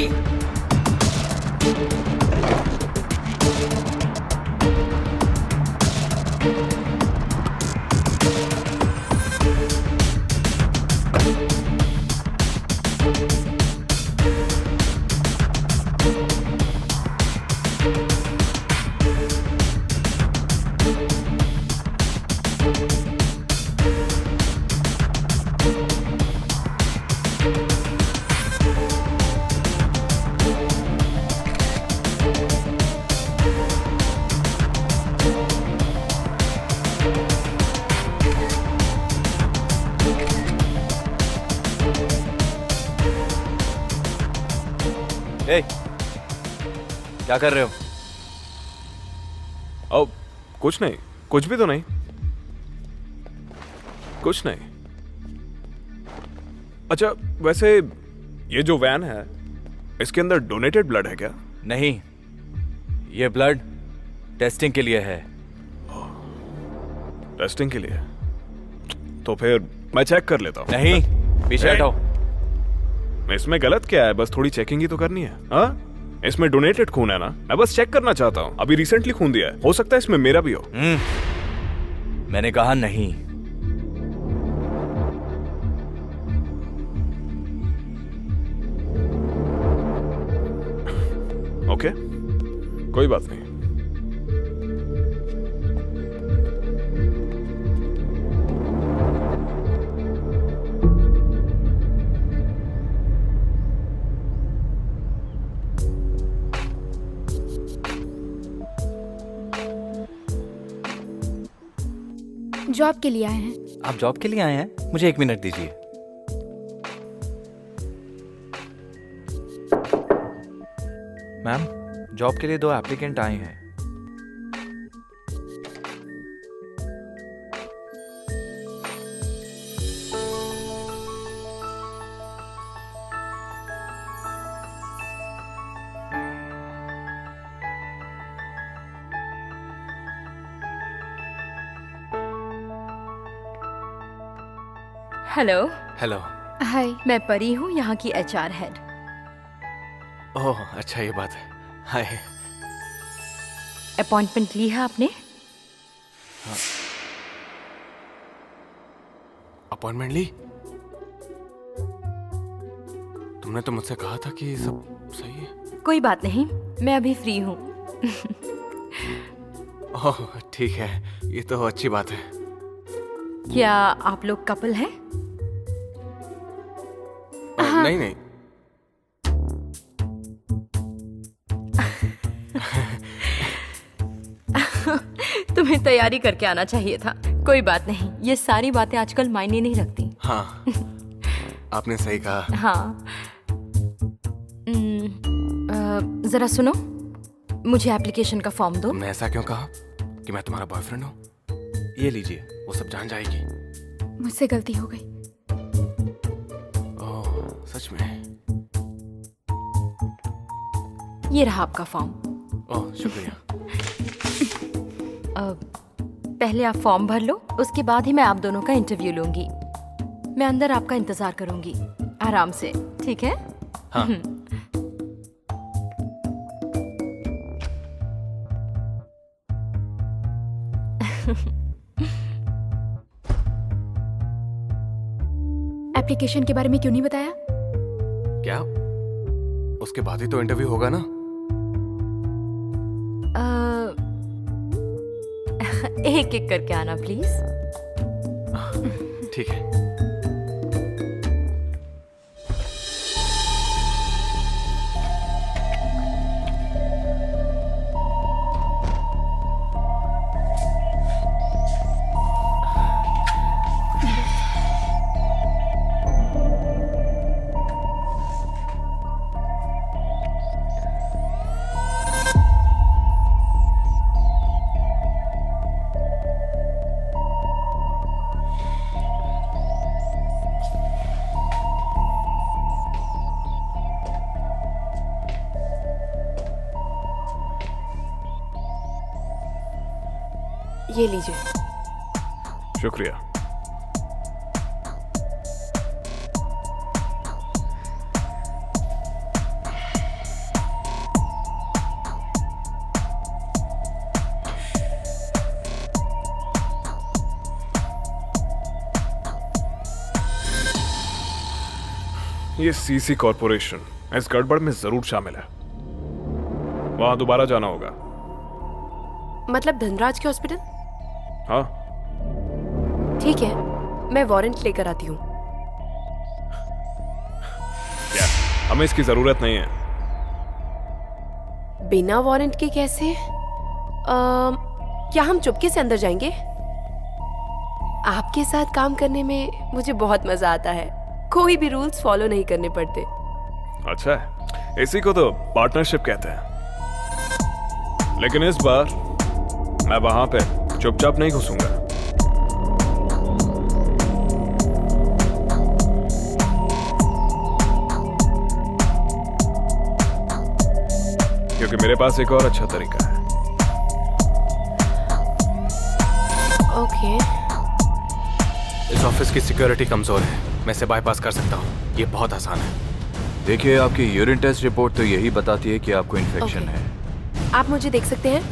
Duty. ए, क्या कर रहे हो? ओ, कुछ नहीं, कुछ भी तो नहीं, कुछ नहीं। अच्छा, वैसे ये जो वैन है, इसके अंदर डोनेटेड ब्लड है क्या? नहीं, ये ब्लड टेस्टिंग के लिए है। टेस्टिंग के लिए? तो फिर मैं चेक कर लेता हूँ। नहीं, पीछे हटाओ। इसमें गलत क्या है? बस थोड़ी चेकिंग ही तो करनी है। हाँ, इसमें डोनेटेड खून है ना, मैं बस चेक करना चाहता हूँ। अभी रिसेंटली खून दिया है, हो सकता है इसमें मेरा भी हो। मैंने कहा नहीं। ओके, कोई बात नहीं। जॉब के लिए आए हैं। आप जॉब के लिए आए हैं? मुझे 1 मिनट दीजिए। मैम, जॉब के लिए 2 एप्लीकेंट आए हैं। हेलो। हेलो। हाय। मैं परी हूँ, यहाँ की HR हेड। ओह, अच्छा, ये बात है। हाय। अपॉइंटमेंट ली है आपने? अपॉइंटमेंट ली? तुमने तो मुझसे कहा था कि सब सही है। कोई बात नहीं, मैं अभी फ्री हूँ। ओह, ठीक है, ये तो अच्छी बात है। क्या आप लोग कपल हैं? नहीं नहीं। तुम्हें तैयारी करके आना चाहिए था। कोई बात नहीं, ये सारी बातें आजकल मायने नहीं रखती। हाँ, आपने सही कहा। हाँ। जरा सुनो, मुझे एप्लीकेशन का फॉर्म दो। तुमने ऐसा क्यों कहा कि मैं तुम्हारा बॉयफ्रेंड हूँ? ये लीजिए। वो सब जान जाएगी। मुझसे गलती हो गई। ओह, सच में? ये रहा आपका फॉर्म। ओह, शुक्रिया। पहले आप फॉर्म भर लो, उसके बाद ही मैं आप दोनों का इंटरव्यू लूंगी। मैं अंदर आपका इंतजार करूंगी, आराम से, ठीक है? हाँ। एप्लीकेशन के बारे में क्यों नहीं बताया? क्या? उसके बाद ही तो इंटरव्यू होगा ना? एक एक करके आना प्लीज। ठीक है। ये लीजिए। शुक्रिया। ये सीसी कॉर्पोरेशन इस गड़बड़ में जरूर शामिल है। वहां दोबारा जाना होगा। मतलब धनराज के हॉस्पिटल? हाँ, ठीक है, मैं वारंट लेकर आती हूँ। क्या हमें इसकी जरूरत नहीं है? बिना वारंट के कैसे? क्या हम चुपके से अंदर जाएंगे? आपके साथ काम करने में मुझे बहुत मजा आता है। कोई भी रूल्स फॉलो नहीं करने पड़ते। अच्छा है, इसी को तो पार्टनरशिप कहते हैं। लेकिन इस बार मैं वहां पे चुपचाप नहीं घुसूंगा। क्योंकि मेरे पास एक और अच्छा तरीका है। ओके। इस ऑफिस की सिक्योरिटी कमजोर है, मैं इसे बाईपास कर सकता हूँ। ये बहुत आसान है। देखिए, आपकी यूरिन टेस्ट रिपोर्ट तो यही बताती है कि आपको इन्फेक्शन Okay. है। आप मुझे देख सकते हैं?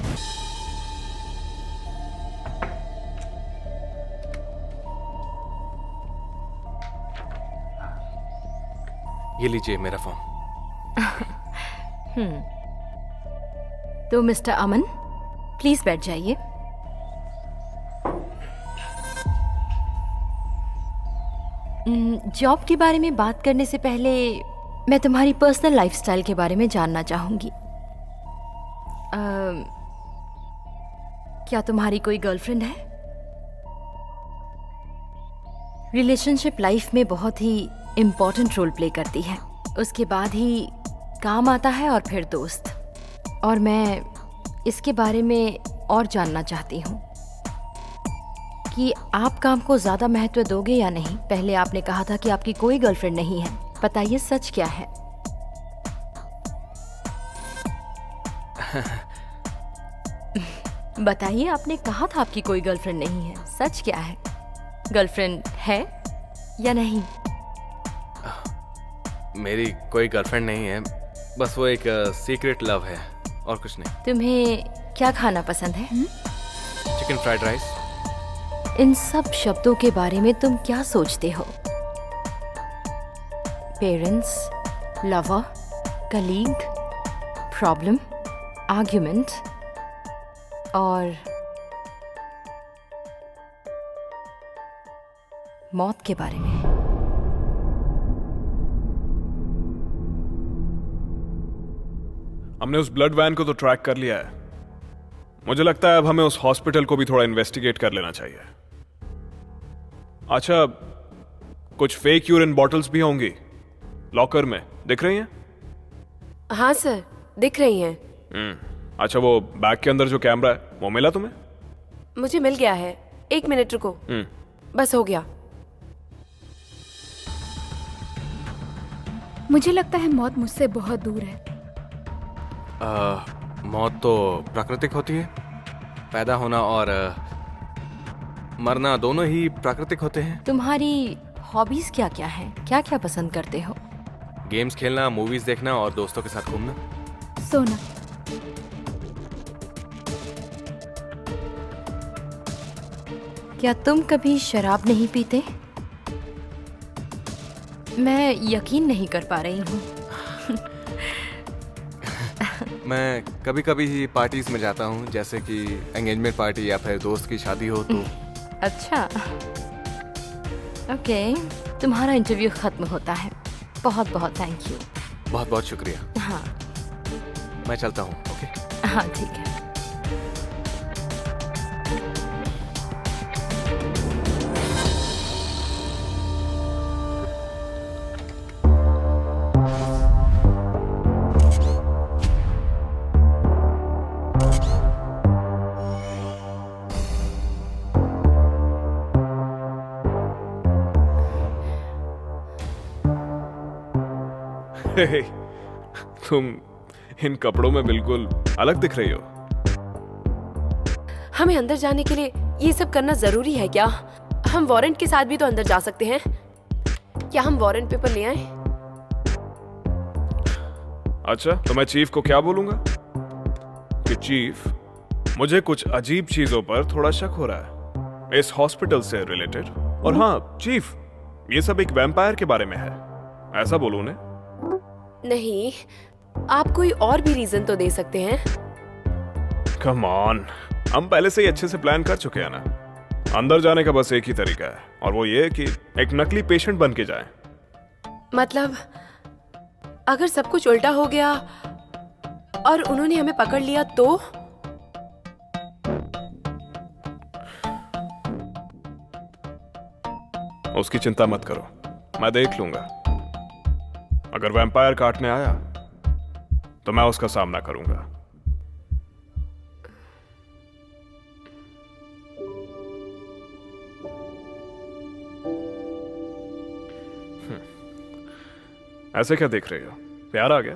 ये लीजिए मेरा फॉर्म। तो मिस्टर अमन, प्लीज बैठ जाइए। जॉब के बारे में बात करने से पहले मैं तुम्हारी पर्सनल लाइफस्टाइल के बारे में जानना चाहूंगी। क्या तुम्हारी कोई गर्लफ्रेंड है? रिलेशनशिप लाइफ में बहुत ही इम्पोर्टेंट रोल प्ले करती है। उसके बाद ही काम आता है और फिर दोस्त। और मैं इसके बारे में और जानना चाहती हूँ कि आप काम को ज़्यादा महत्व दोगे या नहीं। पहले आपने कहा था कि आपकी कोई गर्लफ्रेंड नहीं है, बताइए सच क्या है? बताइए, आपने कहा था आपकी कोई गर्लफ्रेंड नहीं है, सच क्या है? गर्लफ्रेंड है या नहीं? मेरी कोई गर्लफ्रेंड नहीं है, बस वो एक सीक्रेट लव है और कुछ नहीं। तुम्हें क्या खाना पसंद है? Chicken fried rice. इन सब शब्दों के बारे में तुम क्या सोचते हो? Parents, lover, colleague, problem, argument और मौत के बारे में। हमने उस ब्लड वैन को तो ट्रैक कर लिया है। मुझे लगता है अब हमें उस हॉस्पिटल को भी थोड़ा इन्वेस्टिगेट कर लेना चाहिए। अच्छा, कुछ फेक यूरिन बॉटल्स भी होंगी लॉकर में, दिख रही हैं? हाँ सर, दिख रही हैं। अच्छा, वो बैग के अंदर जो कैमरा है वो मिला तुम्हें? मुझे मिल गया है। 1 मिनट रुको। बस हो गया। मुझे लगता है मौत मुझसे बहुत दूर है। मौत तो प्राकृतिक होती है। पैदा होना और मरना दोनों ही प्राकृतिक होते हैं। तुम्हारी हॉबीज क्या क्या हैं? क्या क्या पसंद करते हो? गेम्स खेलना, मूवीज देखना और दोस्तों के साथ घूमना। सोना। क्या तुम कभी शराब नहीं पीते? मैं यकीन नहीं कर पा रही हूँ। मैं कभी कभी ही पार्टीज में जाता हूँ, जैसे कि एंगेजमेंट पार्टी या फिर दोस्त की शादी हो तो। अच्छा, ओके, तुम्हारा इंटरव्यू खत्म होता है। बहुत बहुत थैंक यू। बहुत बहुत शुक्रिया। हाँ मैं चलता हूँ। ओके। हाँ, ठीक है। तुम इन कपड़ों में बिल्कुल अलग दिख रही हो। हमें अंदर जाने के लिए ये सब करना जरूरी है क्या? हम वारंट के साथ भी तो अंदर जा सकते हैं। क्या हम वारंट पेपर ले आए? अच्छा, तो मैं चीफ को क्या बोलूंगा कि चीफ, मुझे कुछ अजीब चीजों पर थोड़ा शक हो रहा है इस हॉस्पिटल से रिलेटेड। और हाँ चीफ, ये सब एक वैम्पायर के बारे में है। ऐसा बोलो उन्हें। नहीं, आप कोई और भी रीजन तो दे सकते हैं। कम ऑन, हम पहले से ही अच्छे से प्लान कर चुके हैं ना। अंदर जाने का बस एक ही तरीका है, और वो ये कि एक नकली पेशेंट बन के जाए। मतलब अगर सब कुछ उल्टा हो गया और उन्होंने हमें पकड़ लिया तो? उसकी चिंता मत करो, मैं देख लूंगा। अगर वैम्पायर काटने आया तो मैं उसका सामना करूंगा। ऐसे क्या देख रहे हो? प्यार आ गया?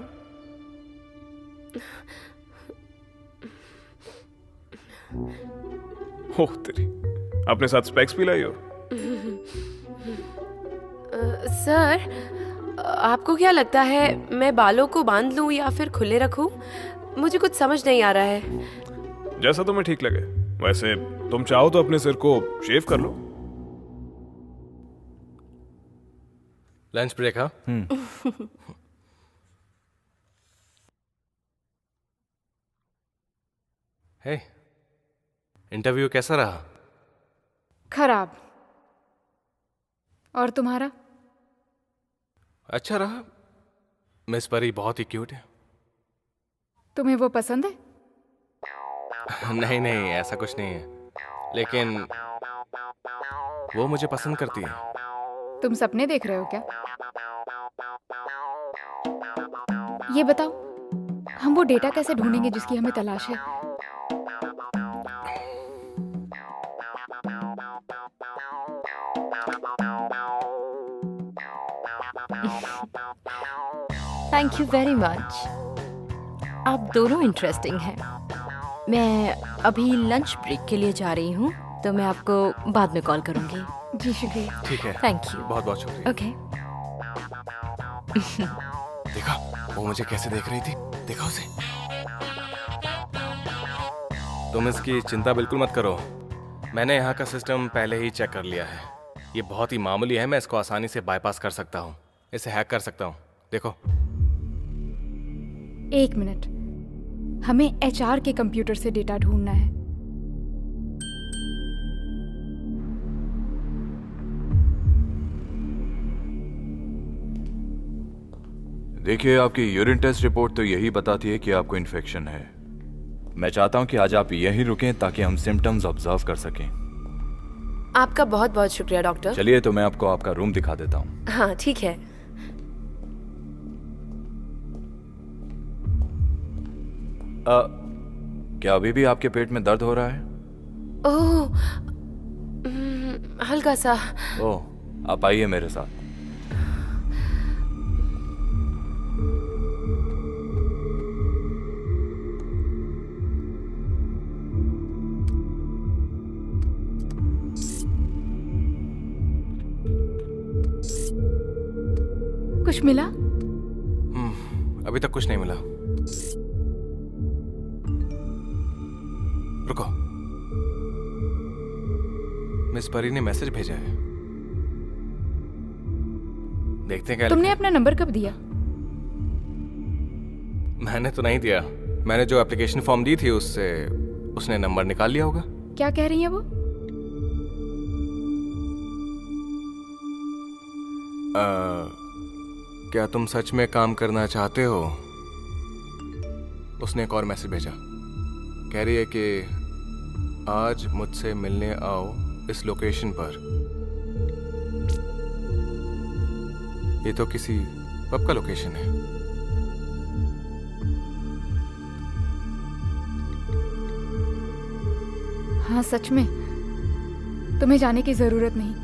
ओह तेरी, अपने साथ स्पेक्स भी लाई हो? सर, आपको क्या लगता है मैं बालों को बांध लूं या फिर खुले रखूं? मुझे कुछ समझ नहीं आ रहा है। जैसा तुम्हें ठीक लगे। वैसे तुम चाहो तो अपने सिर को शेव कर लो। लंच ब्रेक, हाँ? हे, इंटरव्यू कैसा रहा? खराब। और तुम्हारा? अच्छा रहा। मिस परी बहुत ही क्यूट है। तुम्हें वो पसंद है? नहीं नहीं, ऐसा कुछ नहीं है, लेकिन वो मुझे पसंद करती है। तुम सपने देख रहे हो क्या? ये बताओ, हम वो डेटा कैसे ढूंढेंगे जिसकी हमें तलाश है? Thank you very much. आप दोनों इंटरेस्टिंग हैं। मैं अभी लंच ब्रेक के लिए जा रही हूँ, तो मैं आपको बाद में कॉल करूँगी। जी शुक्रिया। ठीक है, थैंक यू। बहुत बहुत शुक्रिया। ओके। देखा वो मुझे कैसे देख रही थी? देखा उसे? तुम इसकी चिंता बिल्कुल मत करो, मैंने यहाँ का सिस्टम पहले ही चेक कर लिया है। ये बहुत ही मामूली है, मैं इसको आसानी से बाईपास कर सकता हूँ, इसे हैक कर सकता हूँ। देखो। एक मिनट, हमें एचआर के कंप्यूटर से डेटा ढूंढना है। देखिए, आपकी यूरिन टेस्ट रिपोर्ट तो यही बताती है कि आपको इन्फेक्शन है। मैं चाहता हूं कि आज आप यहीं रुकें ताकि हम सिम्टम्स ऑब्जर्व कर सकें। आपका बहुत बहुत शुक्रिया डॉक्टर। चलिए, तो मैं आपको आपका रूम दिखा देता हूं। हाँ ठीक है। क्या अभी भी आपके पेट में दर्द हो रहा है? ओह, हल्का सा। ओह, आप आइए मेरे साथ। कुछ मिला? अभी तक कुछ नहीं मिला। रुको, मिस परी ने मैसेज भेजा है, देखते हैं क्या तुमने लिखा अपना नंबर कब दिया? है। मैंने तो नहीं दिया, मैंने जो एप्लीकेशन फॉर्म दी थी उससे उसने नंबर निकाल लिया होगा। क्या कह रही है वो? क्या तुम सच में काम करना चाहते हो? उसने एक और मैसेज भेजा, कह रही है कि आज मुझसे मिलने आओ इस लोकेशन पर। ये तो किसी पब का लोकेशन है। हाँ सच में, तुम्हें जाने की जरूरत नहीं।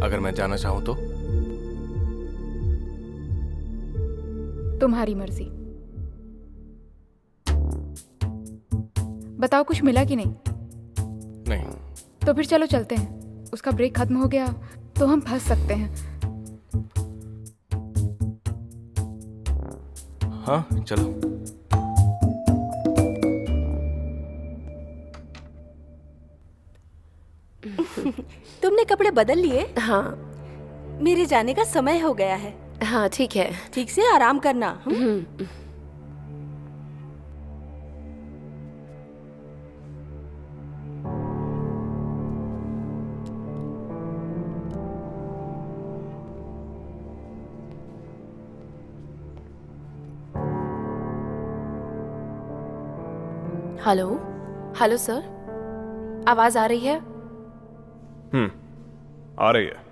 अगर मैं जाना चाहूं तो? तुम्हारी मर्जी। बताओ, कुछ मिला कि नहीं? नहीं। तो फिर चलो चलते हैं। उसका ब्रेक खत्म हो गया तो हम फंस सकते हैं। हाँ चलो। कपड़े बदल लिए? हाँ मेरे जाने का समय हो गया है। हाँ ठीक है। ठीक से आराम करना। हेलो हेलो सर, आवाज आ रही है? आ रही है।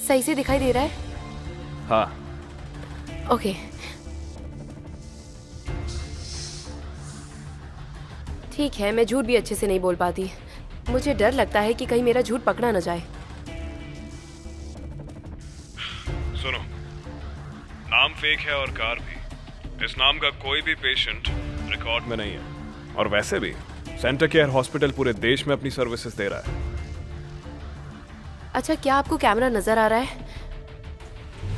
सही से दिखाई दे रहा है? हाँ, ओके। ठीक है, मैं झूठ भी अच्छे से नहीं बोल पाती। मुझे डर लगता है कि कहीं मेरा झूठ पकड़ा न जाए। सुनो, नाम फेक है और कार भी। इस नाम का कोई भी पेशेंट रिकॉर्ड में नहीं है। और वैसे भी सेंटर केयर हॉस्पिटल पूरे देश में अपनी सर्विसेज दे रहा है। अच्छा, क्या आपको कैमरा नजर आ रहा है?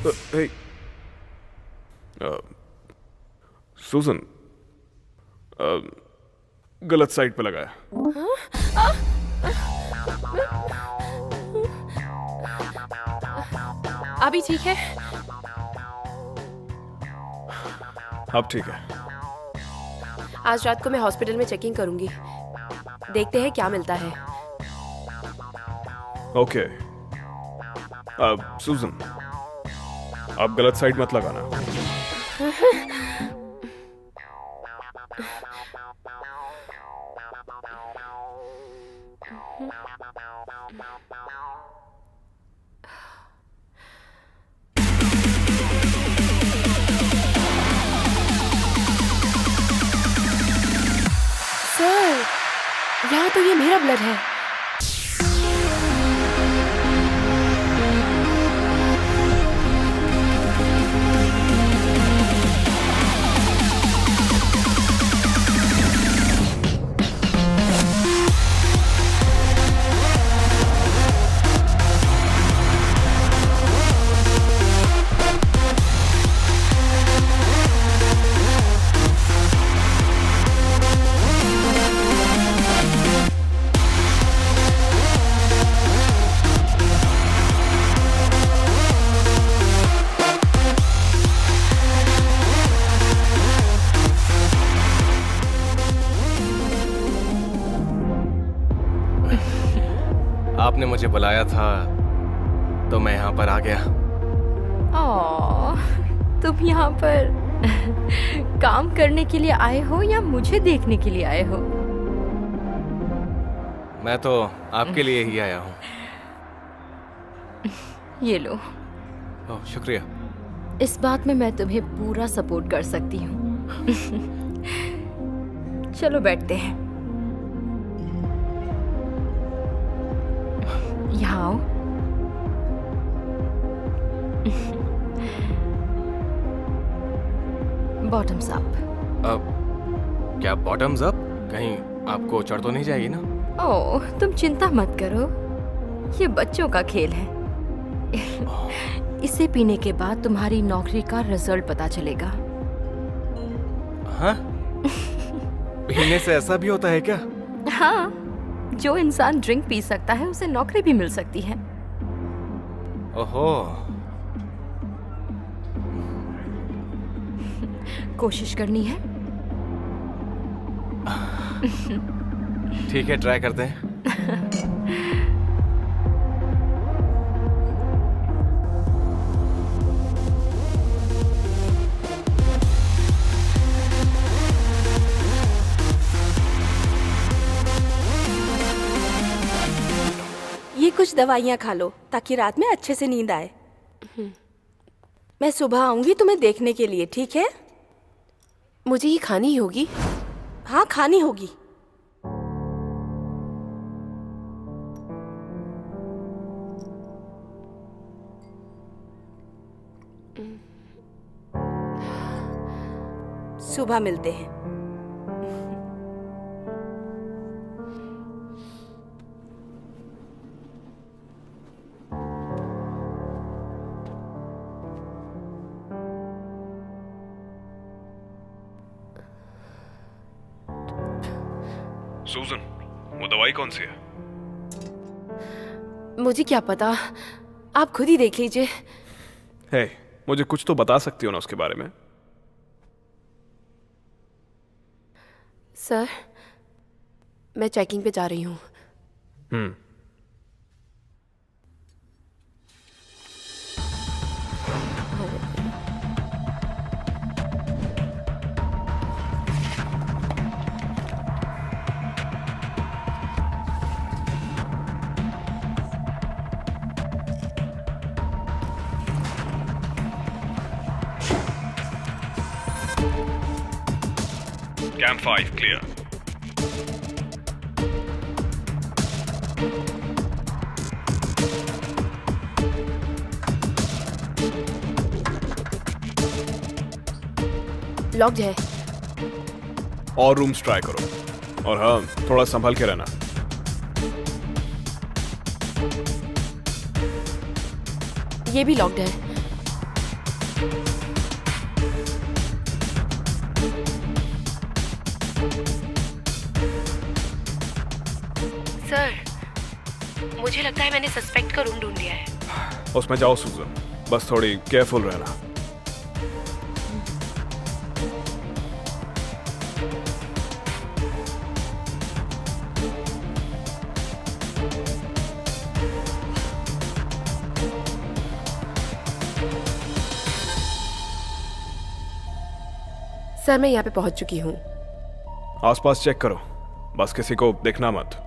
हे, सुजन, गलत साइड पे लगा है। अभी ठीक है? अब ठीक है। आज रात को मैं हॉस्पिटल में चेकिंग करूंगी। देखते हैं क्या मिलता है। ओके। अब सुजन, अब गलत साइड मत लगाना। सर, यहाँ तो ये मेरा ब्लड है। आपने मुझे बुलाया था तो मैं यहाँ पर आ गया। तुम यहाँ पर काम करने के लिए आए हो या मुझे देखने के लिए आए हो? मैं तो आपके लिए ही आया हूँ। ये लो। ओह, शुक्रिया। इस बात में मैं तुम्हें पूरा सपोर्ट कर सकती हूँ। चलो बैठते हैं। यहाँ आओ। Bottoms up. क्या बॉटम्स अप? कहीं आपको चढ़ तो नहीं जाएगी ना? ओह, तुम चिंता मत करो, ये बच्चों का खेल है। इसे पीने के बाद तुम्हारी नौकरी का रिजल्ट पता चलेगा। हाँ? पीने से ऐसा भी होता है क्या? हाँ, जो इंसान ड्रिंक पी सकता है उसे नौकरी भी मिल सकती है। ओहो। कोशिश करनी है? ठीक है, ट्राई करते हैं। ये कुछ दवाइयाँ खा लो ताकि रात में अच्छे से नींद आए। मैं सुबह आऊंगी तुम्हें देखने के लिए, ठीक है? मुझे ये खानी ही होगी? हाँ, खानी होगी। सुबह मिलते हैं। सूजन, वो दवाई कौन सी है? मुझे क्या पता, आप खुद ही देख लीजिए। हे, मुझे कुछ तो बता सकती हो ना उसके बारे में? सर, मैं चेकिंग पे जा रही हूँ। Camp 5 clear. लॉक्ड है। और रूम्स ट्राई करो, और हाँ, थोड़ा संभल के रहना। ये भी लॉक्ड है। सर, मुझे लगता है मैंने सस्पेक्ट का रूम ढूंढ लिया है। उसमें जाओ सूजन, बस थोड़ी केयरफुल रहना। सर, मैं यहाँ पे पहुंच चुकी हूँ। आसपास चेक करो, बस किसी को देखना मत।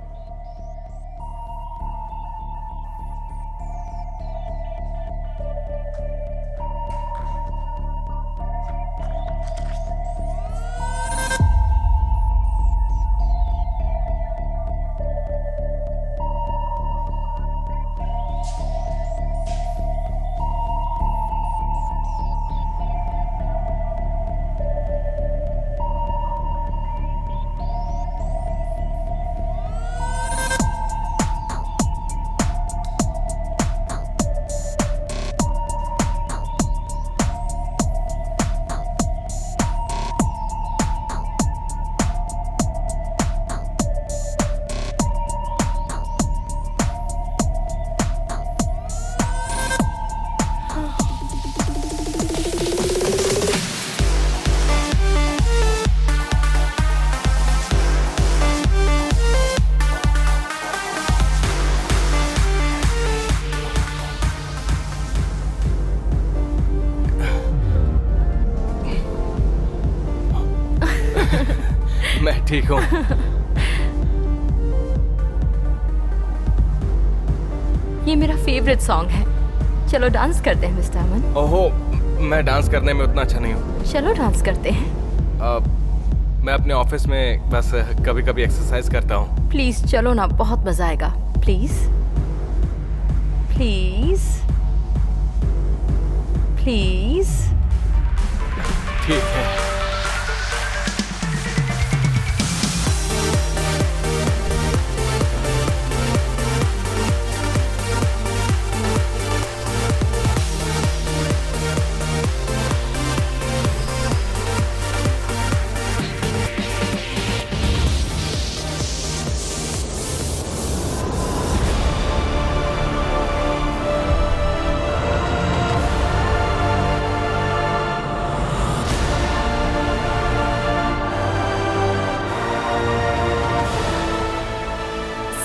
मैं ठीक हूँ। ये मेरा फेवरेट सॉन्ग है। चलो डांस करते हैं मिस्टर अमन। ओहो, मैं डांस करने में उतना अच्छा नहीं हूँ। चलो डांस करते हैं। मैं अपने ऑफिस में बस कभी कभी एक्सरसाइज करता हूँ। प्लीज चलो ना, बहुत मजा आएगा। Please please please. ठीक है।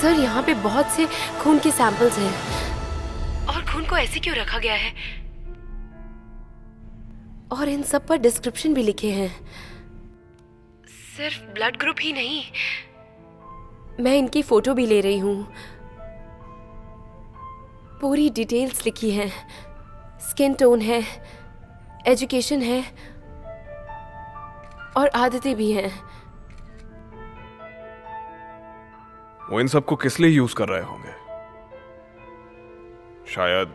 सर, यहाँ पे बहुत से खून के सैंपल्स हैं और खून को ऐसे क्यों रखा गया है? और इन सब पर डिस्क्रिप्शन भी लिखे हैं। सिर्फ ब्लड ग्रुप ही नहीं, मैं इनकी फोटो भी ले रही हूँ। पूरी डिटेल्स लिखी हैं। स्किन टोन है, एजुकेशन है और आदतें भी हैं। वो इन सबको किस लिए यूज कर रहे होंगे? शायद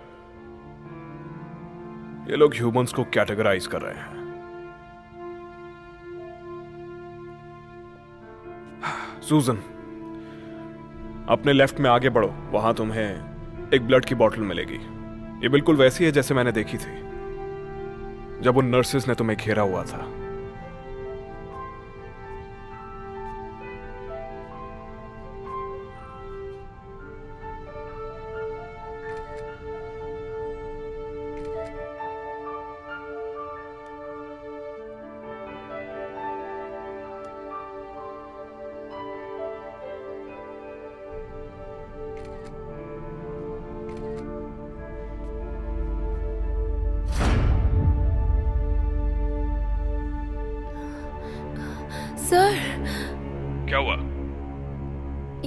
ये लोग ह्यूमंस को कैटेगराइज कर रहे हैं। सूजन, अपने लेफ्ट में आगे बढ़ो, वहां तुम्हें एक ब्लड की बोतल मिलेगी। ये बिल्कुल वैसी है जैसे मैंने देखी थी जब उन नर्सेस ने तुम्हें घेरा हुआ था। सर, क्या हुआ?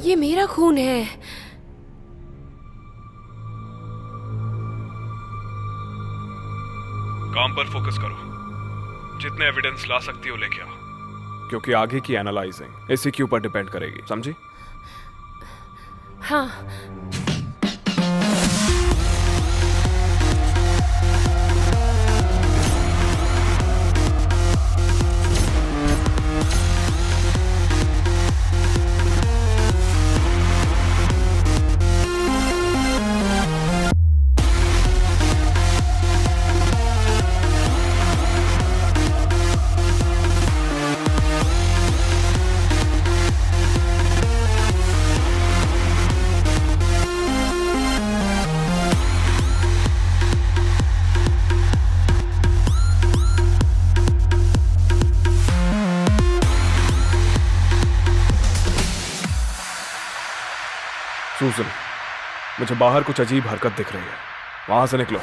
ये मेरा खून है। काम पर फोकस करो, जितने एविडेंस ला सकती हो लेके आओ, क्योंकि आगे की एनालाइजिंग इसी के ऊपर डिपेंड करेगी, समझी? हाँ। सूजन, मुझे बाहर कुछ अजीब हरकत दिख रही है, वहां से निकलो।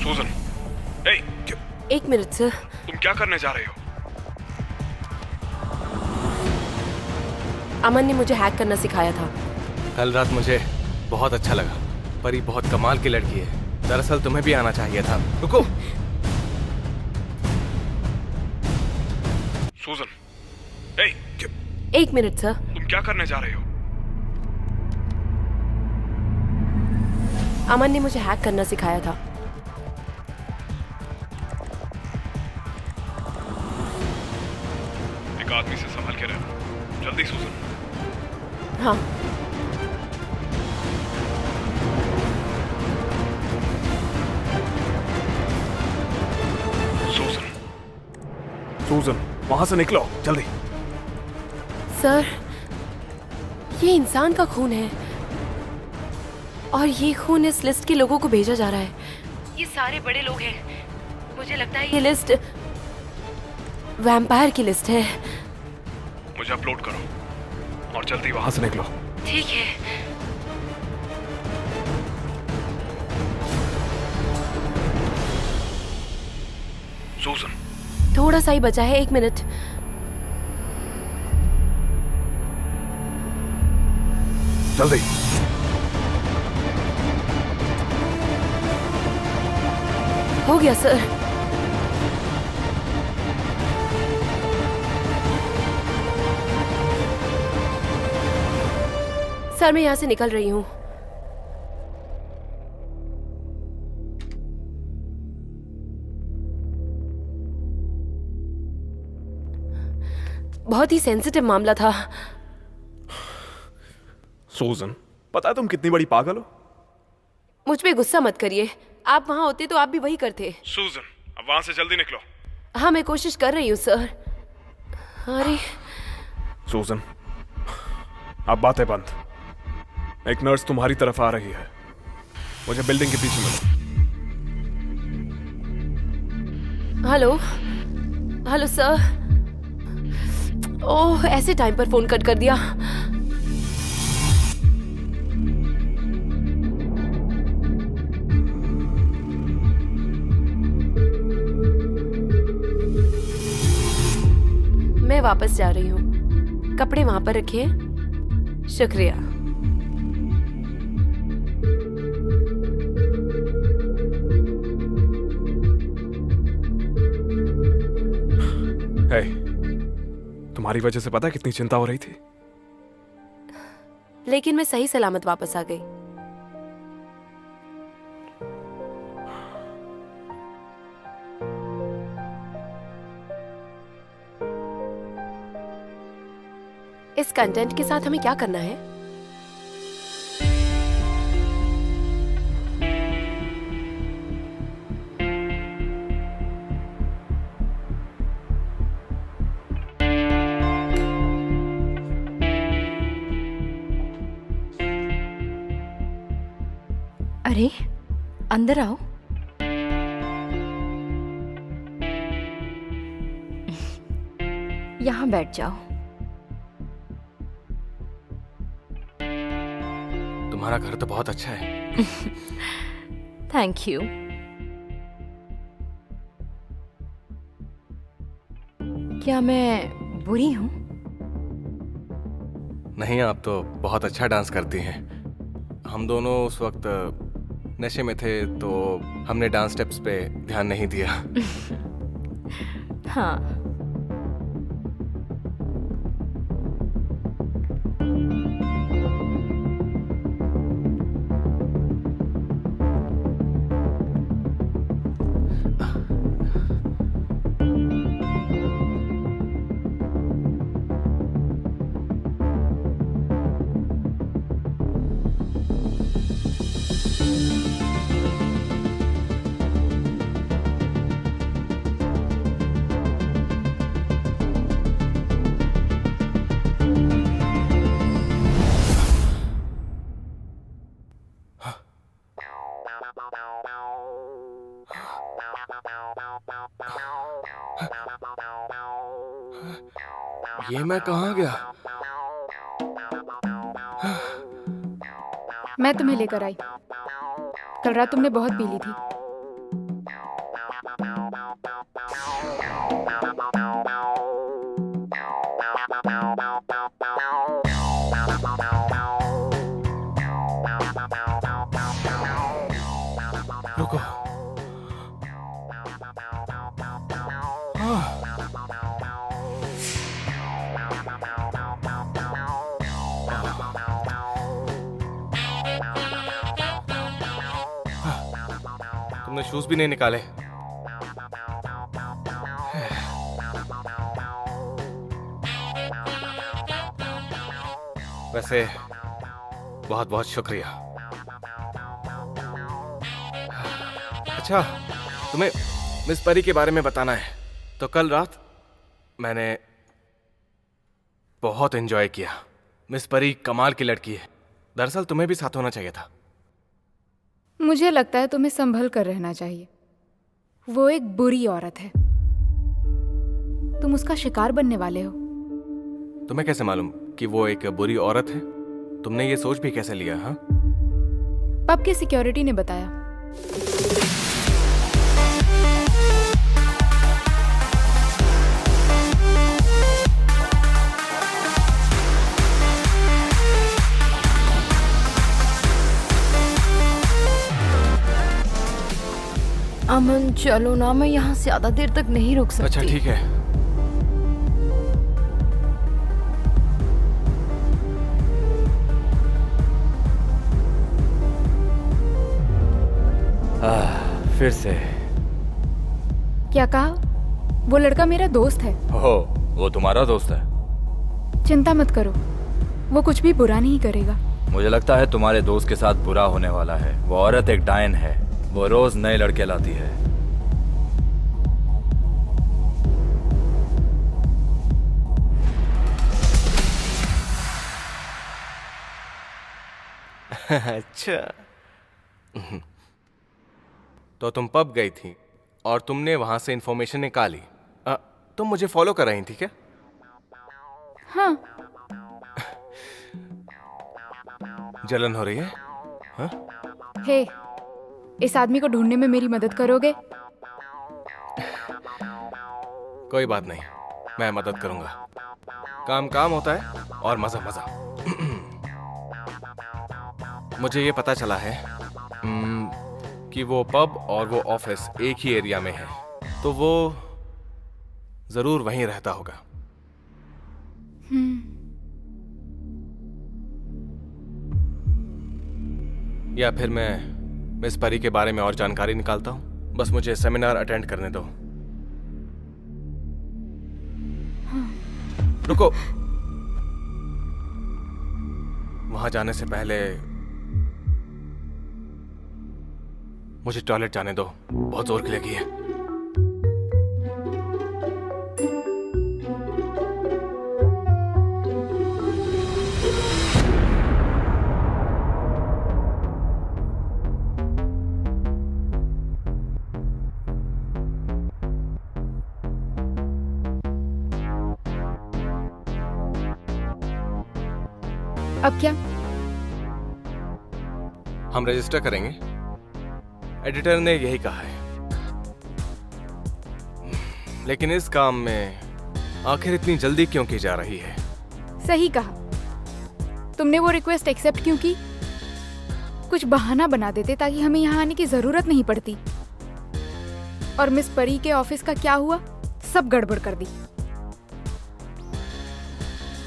सूजन, एक मिनट सर। तुम क्या करने जा रहे हो? अमन ने मुझे हैक करना सिखाया था। कल रात मुझे बहुत अच्छा लगा। परी बहुत कमाल की लड़की है। दरअसल तुम्हें भी आना चाहिए था। रुको। सूजन, एक मिनट सर। तुम क्या करने जा रहे हो? अमन ने मुझे हैक करना सिखाया था। एक आदमी से संभल के रहना। जल्दी सूजन। हाँ। सूजन, सूजन, वहां से निकलो जल्दी। सर, ये इंसान का खून है और ये खून इस लिस्ट के लोगों को भेजा जा रहा है। ये सारे बड़े लोग हैं। मुझे लगता है ये लिस्ट वैम्पायर की लिस्ट है। मुझे अपलोड करो और जल्दी वहां से निकलो। ठीक है। सूजन, थोड़ा सा ही बचा है, 1 मिनट। जल्दी। हो गया सर। सर, मैं यहां से निकल रही हूं। बहुत ही सेंसिटिव मामला था। सूजन, पता है तुम कितनी बड़ी पागल हो? मुझ पे गुस्सा मत करिए। आप वहां होते तो आप भी वही करते। सूजन, अब वहां से जल्दी निकलो। हाँ, मैं कोशिश कर रही हूँ सर। अरे सूजन, अब बातें बंद। एक नर्स तुम्हारी तरफ आ रही है। मुझे बिल्डिंग के पीछे मिलो। Hello, hello sir. ओह, ऐसे टाइम पर फोन कट कर दिया। वापस जा रही हूँ। कपड़े वहां पर रखिए। शुक्रिया। हे, तुम्हारी वजह से पता है कितनी चिंता हो रही थी। लेकिन मैं सही सलामत वापस आ गई। इस कंटेंट के साथ हमें क्या करना है? अरे अंदर आओ। यहाँ बैठ जाओ। तुम्हारा घर तो बहुत अच्छा है। Thank you. क्या मैं बुरी हूँ? नहीं, आप तो बहुत अच्छा डांस करती हैं। हम दोनों उस वक्त नशे में थे तो हमने डांस स्टेप्स पे ध्यान नहीं दिया। हाँ। ये मैं कहाँ गया? मैं तुम्हें लेकर आई। कल रात तुमने बहुत पी ली थी। रुको। तुमने शूज भी नहीं निकाले। वैसे बहुत बहुत शुक्रिया। अच्छा, तुम्हें मिस परी के बारे में बताना है। तो कल रात मैंने बहुत एंजॉय किया। मिस परी कमाल की लड़की है। दरअसल तुम्हें भी साथ होना चाहिए था। मुझे लगता है तुम्हें संभल कर रहना चाहिए। वो एक बुरी औरत है। तुम उसका शिकार बनने वाले हो। तुम्हें कैसे मालूम कि वो एक बुरी औरत है? तुमने ये सोच भी कैसे लिया? हाँ, पब के सिक्योरिटी ने बताया। अमन चलो ना, मैं यहाँ ज्यादा देर तक नहीं रुक सकती। अच्छा ठीक है। फिर से। क्या कहा? वो लड़का मेरा दोस्त है। हो, वो तुम्हारा दोस्त है? चिंता मत करो, वो कुछ भी बुरा नहीं करेगा। मुझे लगता है तुम्हारे दोस्त के साथ बुरा होने वाला है। वो औरत एक डायन है। वो रोज नए लड़के लाती है। अच्छा, तो तुम पब गई थी और तुमने वहां से इंफॉर्मेशन निकाली। तुम मुझे फॉलो कर रही थी क्या? हाँ। जलन हो रही है? हाँ? हे, इस आदमी को ढूंढने में मेरी मदद करोगे? कोई बात नहीं, मैं मदद करूंगा। काम काम होता है और मजा मजा। मुझे ये पता चला है कि वो पब और वो ऑफिस एक ही एरिया में है, तो वो जरूर वहीं रहता होगा। या फिर मैं मिस परी के बारे में और जानकारी निकालता हूँ। बस मुझे सेमिनार अटेंड करने दो। रुको, वहां जाने से पहले मुझे टॉयलेट जाने दो, बहुत जोर की लगी है। अब क्या? हम रजिस्टर करेंगे, एडिटर ने यही कहा है। लेकिन इस काम में आखिर इतनी जल्दी क्यों की जा रही है? सही कहा। तुमने वो रिक्वेस्ट एक्सेप्ट क्यों की? कुछ बहाना बना देते ताकि हमें यहाँ आने की जरूरत नहीं पड़ती। और मिस परी के ऑफिस का क्या हुआ? सब गड़बड़ कर दी।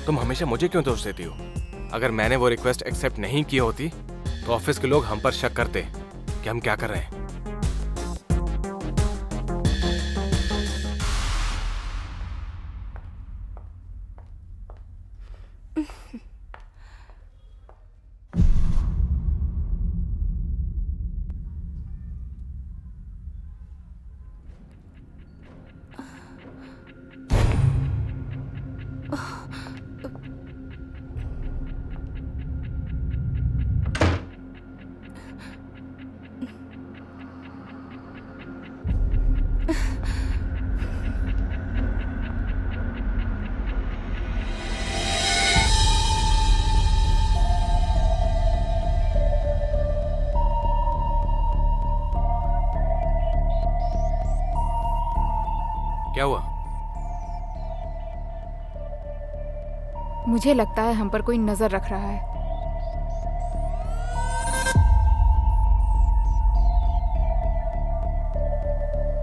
तुम हमेशा मुझे क्यों दोष देती हो? अगर मैंने वो रिक्वेस्ट एक्सेप्ट नहीं की होती तो ऑफिस के लोग हम पर शक करते कि हम क्या कर रहे हैं। क्या हुआ? मुझे लगता है हम पर कोई नजर रख रहा है।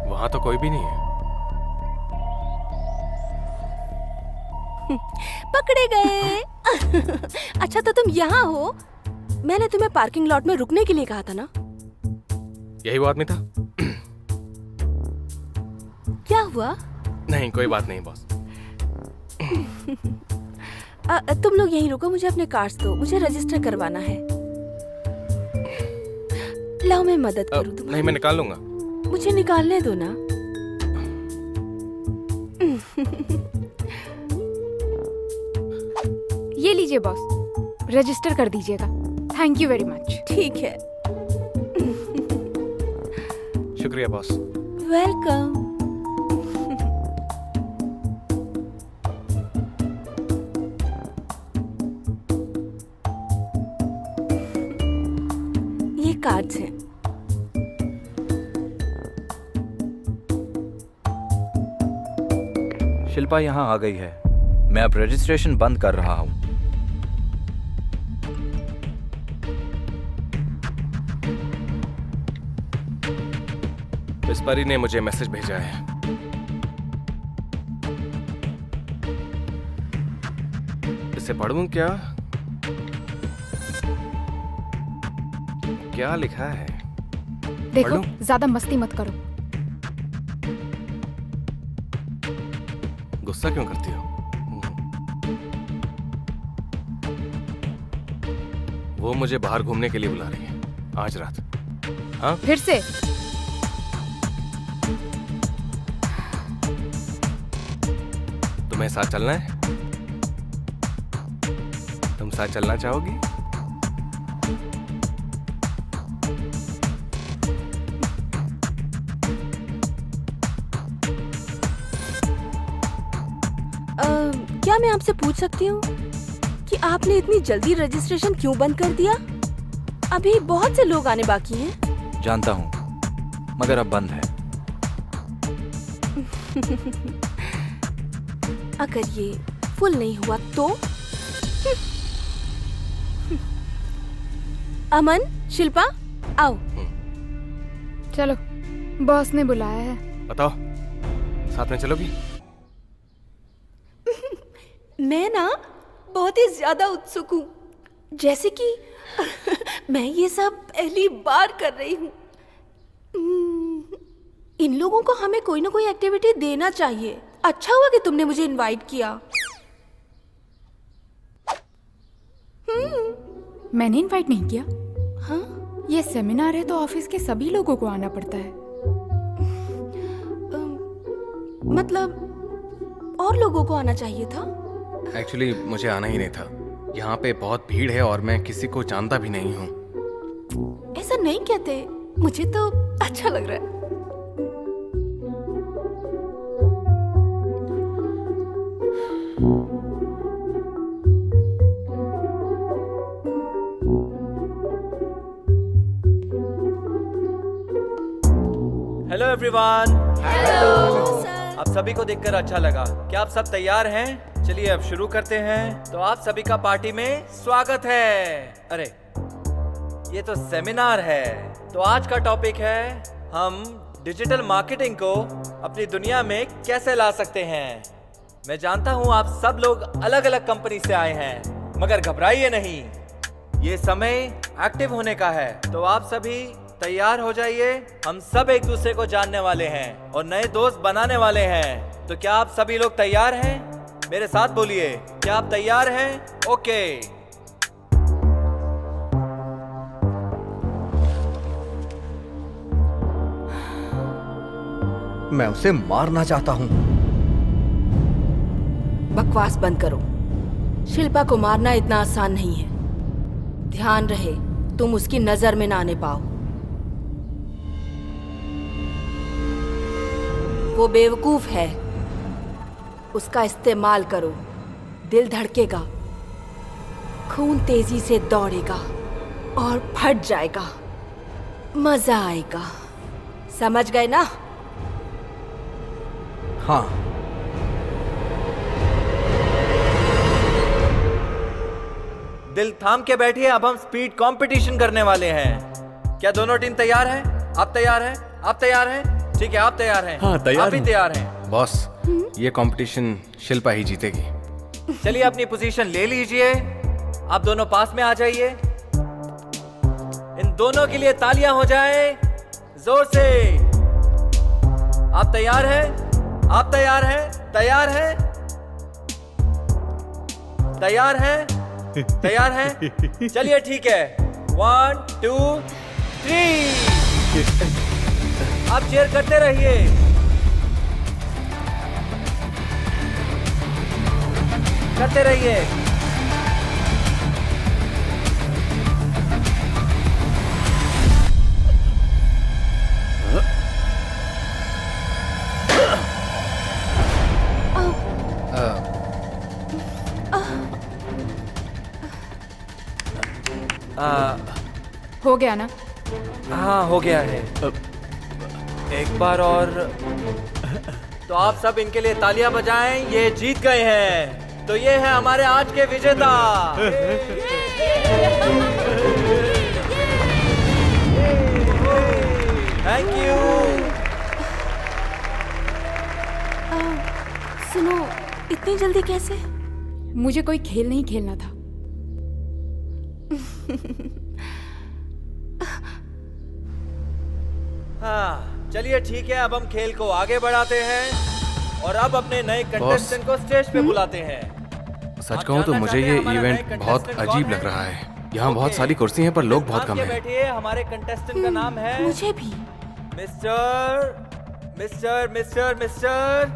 वहां तो कोई भी नहीं है। पकड़े गए। अच्छा तो तुम यहाँ हो? मैंने तुम्हें पार्किंग लॉट में रुकने के लिए कहा था ना? यही वो आदमी था? क्या हुआ? नहीं, कोई बात नहीं बॉस। तुम लोग यहीं रुको, मुझे अपने कार्ड्स दो, मुझे रजिस्टर करवाना है। लाओ मैं मदद करूँ तुम्हारी। नहीं, मैं निकाल लूंगा। मुझे निकालने दो ना। ये लीजिए बॉस, रजिस्टर कर दीजिएगा। Thank you very much. ठीक है। शुक्रिया बॉस। वेलकम। ये कार्ड्स हैं। शिल्पा यहाँ आ गई है। मैं अब रजिस्ट्रेशन बंद कर रहा हूँ। मिस परी ने मुझे मैसेज भेजा है। इसे पढ़ूं क्या? क्या लिखा है? देखो, पढ़ूं? ज्यादा मस्ती मत करो। गुस्सा क्यों करती हो? वो मुझे बाहर घूमने के लिए बुला रही है आज रात। हाँ? फिर से? तुम्हें साथ चलना है? तुम साथ चलना चाहोगी? क्या मैं आपसे पूछ सकती हूँ कि आपने इतनी जल्दी रजिस्ट्रेशन क्यों बंद कर दिया? अभी बहुत से लोग आने बाकी हैं। जानता हूँ, मगर अब बंद है। अगर ये सक्सेसफुल नहीं हुआ तो? अमन, शिल्पा, आओ। चलो, बॉस ने बुलाया है। बताओ, साथ में चलोगी? मैं ना बहुत ही ज्यादा उत्सुक हूँ, जैसे कि मैं ये सब पहली बार कर रही हूँ। इन लोगों को हमें कोई ना कोई एक्टिविटी देना चाहिए। अच्छा हुआ कि तुमने मुझे इनवाइट किया। मैंने इनवाइट नहीं किया। हाँ? ये सेमिनार है तो ऑफिस के सभी लोगों को आना पड़ता है। मतलब और लोगों को आना चाहिए था। एक्चुअली मुझे आना ही नहीं था। यहाँ पे बहुत भीड़ है और मैं किसी को जानता भी नहीं हूँ। ऐसा नहीं कहते, मुझे तो अच्छा लग रहा है। Hello everyone. Hello sir. आप सभी को देखकर अच्छा लगा। क्या आप सब तैयार हैं? चलिए अब शुरू करते हैं। तो आप सभी का पार्टी में स्वागत है। अरे ये तो सेमिनार है। तो आज का टॉपिक है हम डिजिटल मार्केटिंग को अपनी दुनिया में कैसे ला सकते हैं। मैं जानता हूँ आप सब लोग अलग अलग कंपनी से आए हैं, मगर घबराइए नहीं, ये समय एक्टिव होने का है। तो आप सभी तैयार हो जाइए। हम सब एक दूसरे को जानने वाले हैं और नए दोस्त बनाने वाले हैं। तो क्या आप सभी लोग तैयार हैं? मेरे साथ बोलिए, क्या आप तैयार हैं? ओके। मैं उसे मारना चाहता हूँ। बकवास बंद करो। शिल्पा को मारना इतना आसान नहीं है। ध्यान रहे तुम उसकी नजर में ना आने पाओ। वो बेवकूफ है, उसका इस्तेमाल करो। दिल धड़केगा, खून तेजी से दौड़ेगा और फट जाएगा। मजा आएगा। समझ गए ना? हाँ। दिल थाम के बैठिए। अब हम स्पीड कंपटीशन करने वाले हैं। क्या दोनों टीम तैयार है? आप तैयार हैं? आप तैयार हैं? ठीक है, आप तैयार हैं? हाँ, तैयार आप भी हूँ। तैयार हैं? बॉस, ये कंपटीशन शिल्पा ही जीतेगी। चलिए अपनी पोजीशन ले लीजिए। आप दोनों पास में आ जाइए। इन दोनों के लिए तालियां हो जाए जोर से। आप तैयार हैं? आप तैयार हैं? तैयार हैं? तैयार हैं? तैयार हैं? चलिए ठीक है। 1 2 3। आप चेयर करते रहिए। करते रहिए। हो गया ना? हाँ, हो गया है। एक बार और। तो आप सब इनके लिए तालियां बजाएं। ये जीत गए हैं। तो ये है हमारे आज के विजेता। Thank you. सुनो, इतनी जल्दी कैसे? मुझे कोई खेल नहीं खेलना था। हाँ, चलिए ठीक है। अब हम खेल को आगे बढ़ाते हैं और अब अपने नए कंटेस्टेंट को स्टेज पे बुलाते हैं। सच कहूँ तो मुझे ये इवेंट बहुत अजीब लग रहा है। यहाँ बहुत सारी कुर्सी हैं पर लोग बहुत कम हैं। बैठिए। हमारे कंटेस्टेंट का नाम है मुझे भी। Mister mister mister mister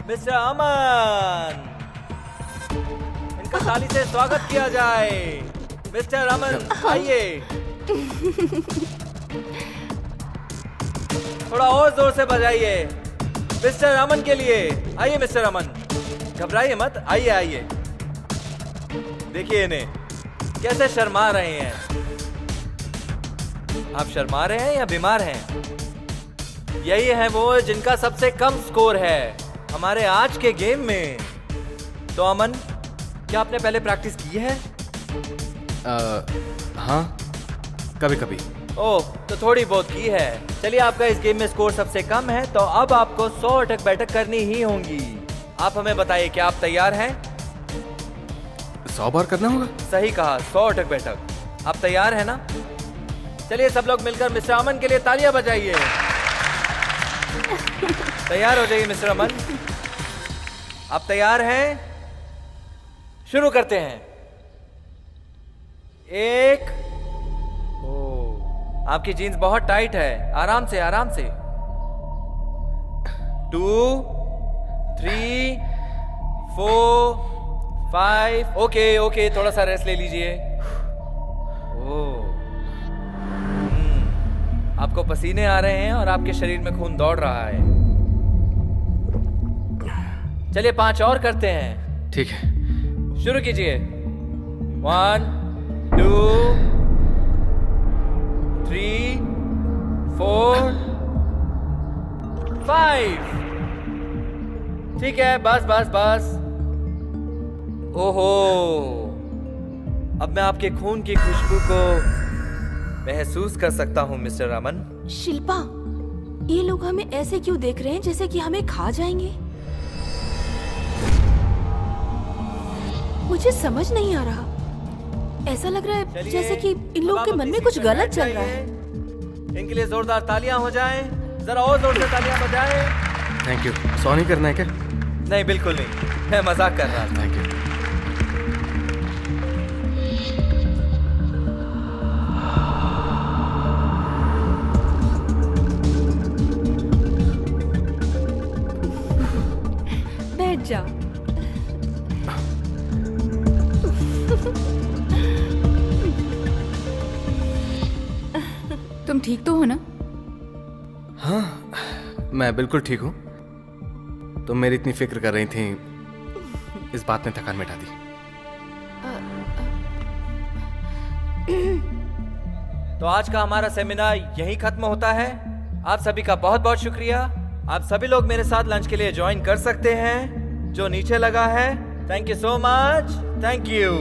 mister Aman. इनका ताली से स्वागत किया जाए। मिस्टर अमन आइए। थोड़ा और जोर से बजाइए मिस्टर अमन के लिए। आइए मिस्टर अमन, घबराइए मत। आइए आइए। देखिए इन्हें कैसे शर्मा रहे हैं। आप शर्मा रहे हैं या बीमार हैं? यही है वो जिनका सबसे कम स्कोर है हमारे आज के गेम में। तो अमन, क्या आपने पहले प्रैक्टिस की है? हाँ, कभी कभी। ओह, तो थोड़ी बहुत की है। चलिए, आपका इस गेम में स्कोर सबसे कम है, तो अब आपको 100 अटक बैठक करनी ही होंगी। आप हमें बताइए, क्या आप तैयार हैं? 100 बार करना होगा? सही कहा, 100 अटक बैठक। आप तैयार हैं ना? चलिए सब लोग मिलकर मिस्टर अमन के लिए तालियां बजाइए। तैयार हो जाइए मिस्टर अमन। आप तैयार हैं? शुरू करते हैं। 1। ओह, आपकी जीन्स बहुत टाइट है। आराम से, आराम से। 2, 3, 4, 5। ओके ओके, थोड़ा सा रेस्ट ले लीजिए। ओह, आपको पसीने आ रहे हैं और आपके शरीर में खून दौड़ रहा है। चलिए 5 और करते हैं। ठीक है, शुरू कीजिए। 1, 2, 3, 4, 5। ठीक है, बस बस बस। ओहो, अब मैं आपके खून की खुशबू को महसूस कर सकता हूँ मिस्टर अमन। शिल्पा, ये लोग हमें ऐसे क्यों देख रहे हैं जैसे कि हमें खा जाएंगे? मुझे समझ नहीं आ रहा। ऐसा लग रहा है जैसे कि इन लोग के मन में कुछ गलत चल रहा है। इनके लिए जोरदार तालियां हो जाएं। जरा और जोर से तालियां बजाएं। Thank you. 100 नहीं करना है क्या? नहीं, बिल्कुल नहीं, मैं मजाक कर रहा था। Thank you. बैठ जा। तुम ठीक तो हो ना? हाँ, मैं बिल्कुल ठीक हूँ। तुम मेरी इतनी फिक्र कर रही थी, इस बात ने थकान मिटा दी। तो आज का हमारा सेमिनार यहीं खत्म होता है। आप सभी का बहुत बहुत शुक्रिया। आप सभी लोग मेरे साथ लंच के लिए ज्वाइन कर सकते हैं, जो नीचे लगा है। Thank you so much. Thank you.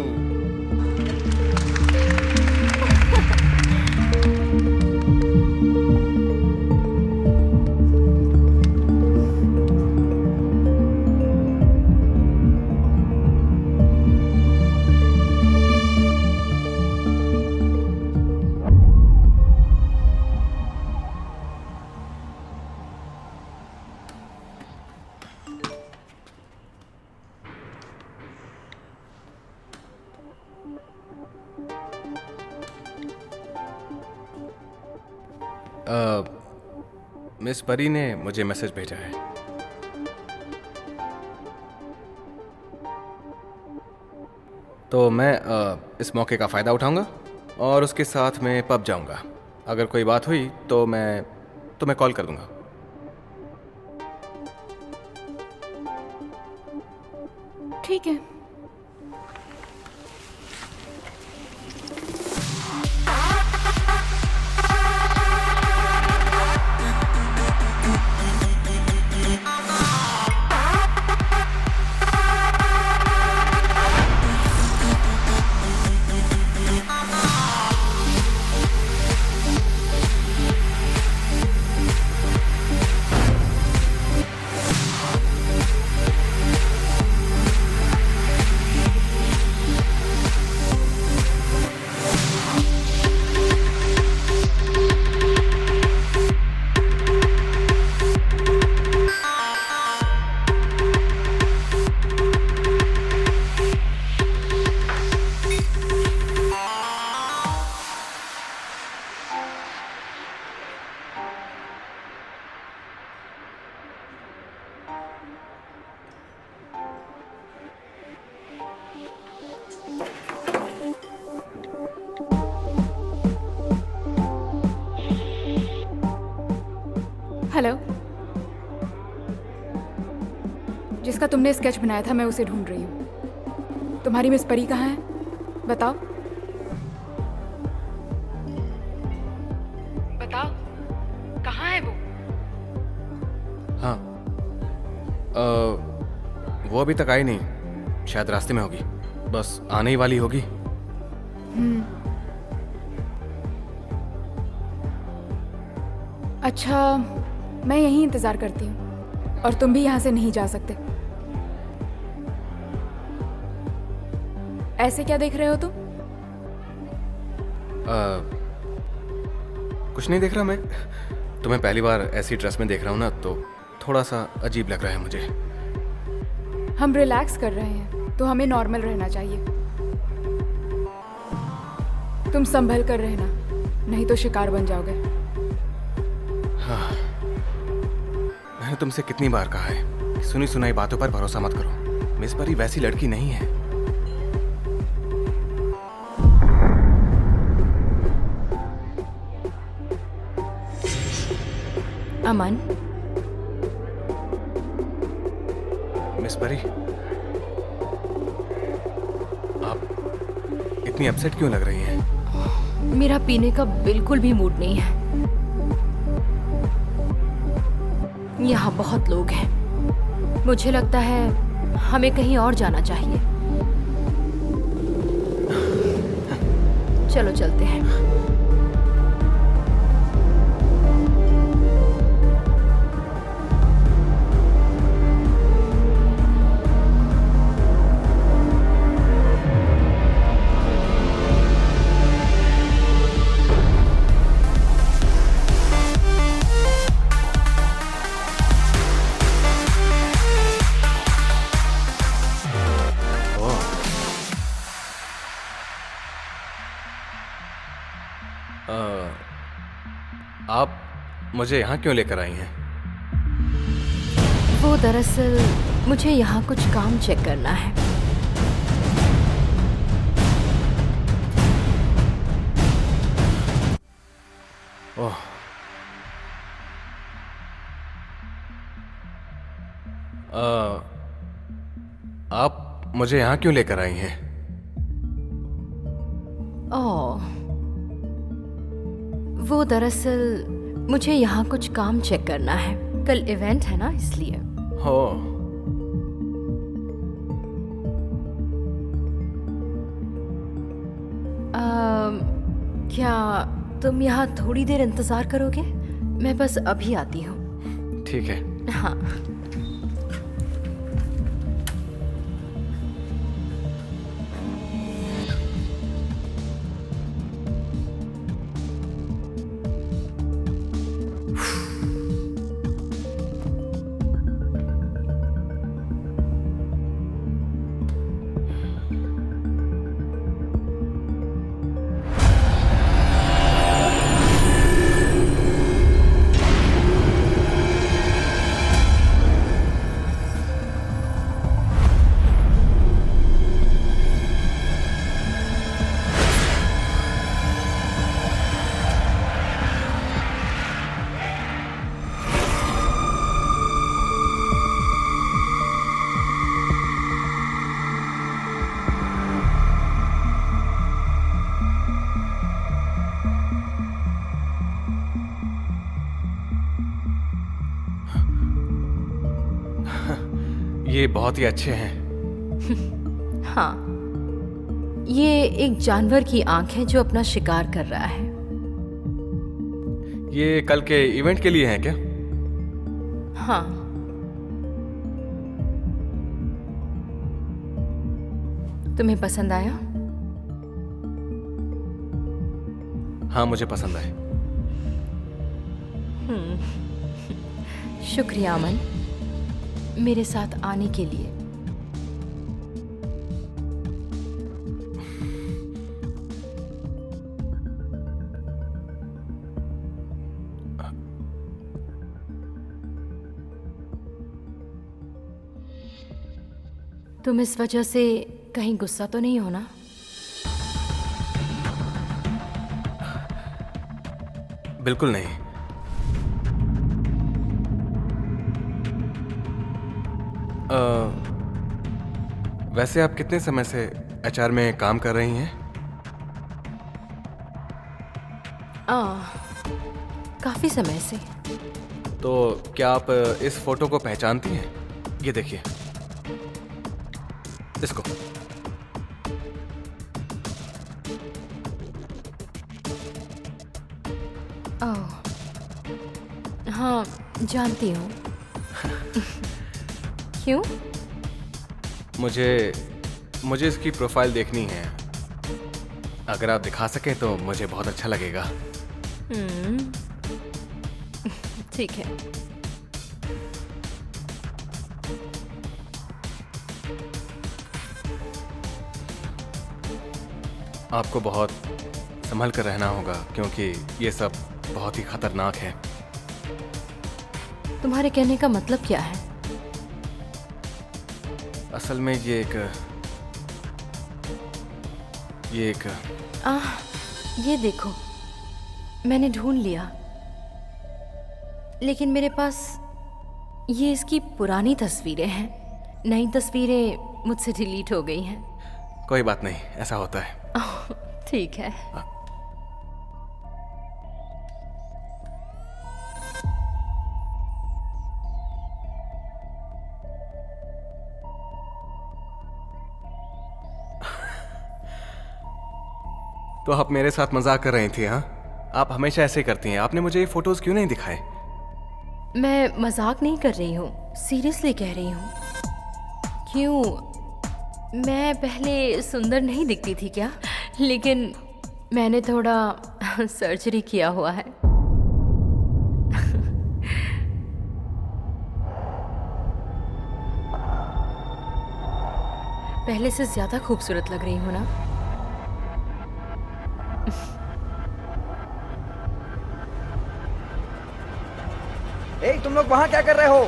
Miss परी ने मुझे मैसेज भेजा है। तो मैं इस मौके का फ़ायदा उठाऊंगा और उसके साथ में पब जाऊंगा। अगर कोई बात हुई तो मैं तुम्हें कॉल कर दूंगा। ठीक है। हेलो, जिसका तुमने स्केच बनाया था मैं उसे ढूंढ रही हूँ। तुम्हारी मिस परी कहाँ है? बताओ बताओ, कहाँ है वो? हाँ, वो अभी तक आई नहीं। शायद रास्ते में होगी, बस आने ही वाली होगी। अच्छा, मैं यहीं इंतजार करती हूँ और तुम भी यहाँ से नहीं जा सकते। ऐसे क्या देख रहे हो तुम? कुछ नहीं देख रहा मैं। तुम्हें पहली बार ऐसी ड्रेस में देख रहा हूँ ना, तो थोड़ा सा अजीब लग रहा है मुझे। हम रिलैक्स कर रहे हैं तो हमें नॉर्मल रहना चाहिए। तुम संभल कर रहना, नहीं तो शिकार बन जाओगे। हाँ, मैंने तुमसे कितनी बार कहा है कि सुनी सुनाई बातों पर भरोसा मत करो। मिस परी वैसी लड़की नहीं है। अमन, मिस परी, आप इतनी अपसेट क्यों लग रही हैं? मेरा पीने का बिल्कुल भी मूड नहीं है। यहाँ बहुत लोग हैं। मुझे लगता है हमें कहीं और जाना चाहिए। चलो चलते हैं। आप मुझे यहाँ क्यों लेकर आई हैं? वो दरअसल मुझे यहाँ कुछ काम चेक करना है। ओह, आप मुझे यहाँ क्यों लेकर आई हैं? ओह, वो दरअसल मुझे यहाँ कुछ काम चेक करना है। कल इवेंट है ना, इसलिए। हो, क्या तुम यहाँ थोड़ी देर इंतजार करोगे? मैं बस अभी आती हूँ। ठीक है। हाँ। ये बहुत ही अच्छे हैं। हाँ, ये एक जानवर की आंख है जो अपना शिकार कर रहा है। ये कल के इवेंट के लिए हैं क्या? हाँ। तुम्हें पसंद आया? हाँ, मुझे पसंद आए। शुक्रिया अमन, मेरे साथ आने के लिए। तुम इस वजह से कहीं गुस्सा तो नहीं हो ना? बिल्कुल नहीं। वैसे आप कितने समय से एचआर में काम कर रही हैं? काफी समय से। तो क्या आप इस फोटो को पहचानती हैं? ये देखिए। इसको। ओह, हाँ जानती हूँ। क्यों? मुझे इसकी प्रोफाइल देखनी है। अगर आप दिखा सके तो मुझे बहुत अच्छा लगेगा। ठीक है। आपको बहुत संभल कर रहना होगा क्योंकि ये सब बहुत ही खतरनाक है। तुम्हारे कहने का मतलब क्या है? असल में ये एक ये देखो, मैंने ढूंढ लिया, लेकिन मेरे पास ये इसकी पुरानी तस्वीरें हैं। नई तस्वीरें मुझसे डिलीट हो गई हैं। कोई बात नहीं, ऐसा होता है। ठीक है। तो आप मेरे साथ मजाक कर रही थी? हाँ, आप हमेशा ऐसे करती हैं। आपने मुझे ये फोटोज क्यों नहीं दिखाए? मैं मजाक नहीं कर रही हूँ, सीरियसली कह रही हूँ। क्यों, मैं पहले सुंदर नहीं दिखती थी क्या? लेकिन मैंने थोड़ा सर्जरी किया हुआ है। पहले से ज्यादा खूबसूरत लग रही हूँ ना? ए, तुम लोग वहां क्या कर रहे हो?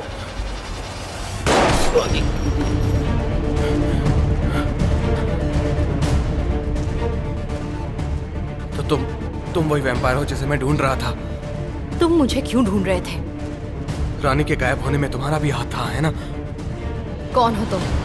तो तुम वही वैम्पायर हो जिसे मैं ढूंढ रहा था। तुम मुझे क्यों ढूंढ रहे थे? रानी के गायब होने में तुम्हारा भी हाथ था, है ना? कौन हो तुम?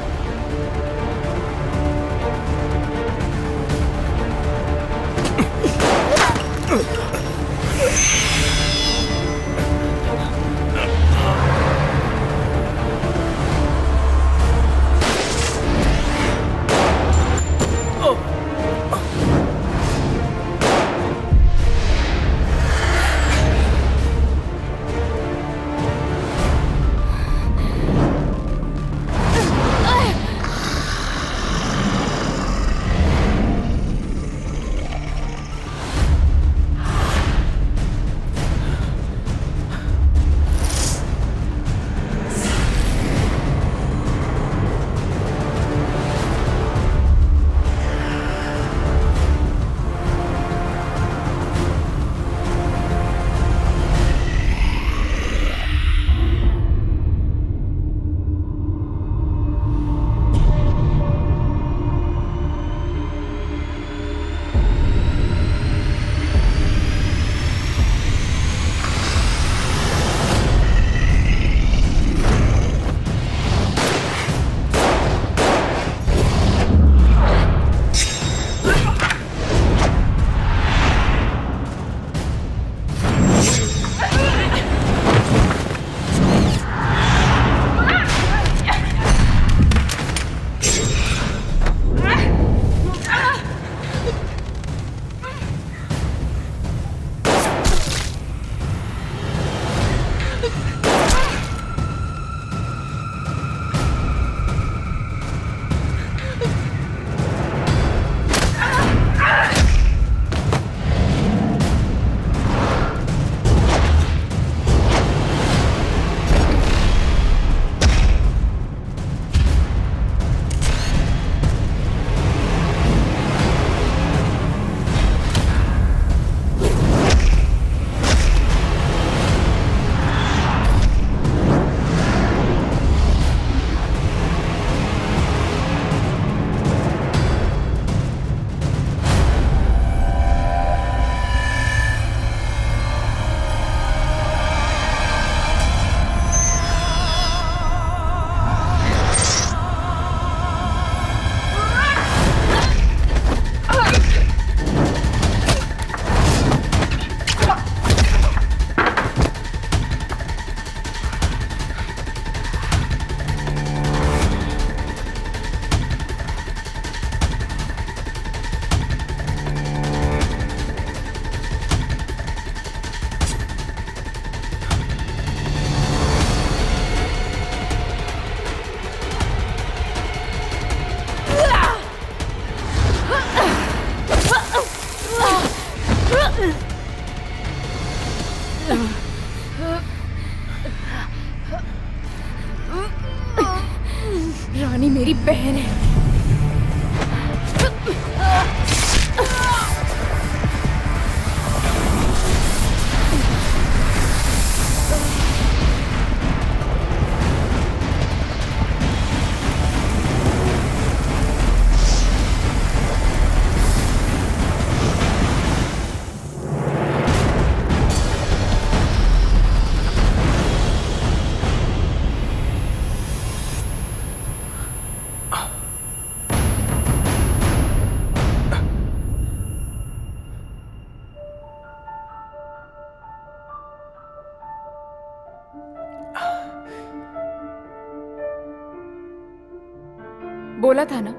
बोला था ना,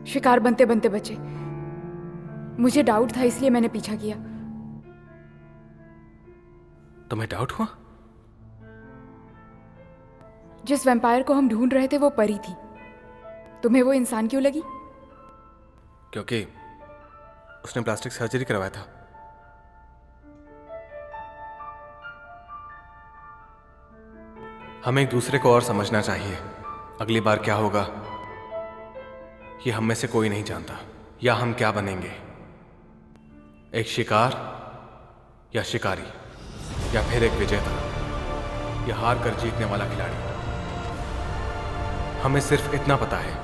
शिकार बनते बनते बचे। मुझे डाउट था इसलिए मैंने पीछा किया। तुम्हें डाउट हुआ? जिस वैम्पायर को हम ढूंढ रहे थे वो परी थी। तुम्हें वो इंसान क्यों लगी? क्योंकि उसने प्लास्टिक सर्जरी करवाया था। हमें एक दूसरे को और समझना चाहिए। अगली बार क्या होगा ये हम में से कोई नहीं जानता, या हम क्या बनेंगे, एक शिकार या शिकारी, या फिर एक विजेता या हार कर जीतने वाला खिलाड़ी। हमें सिर्फ इतना पता है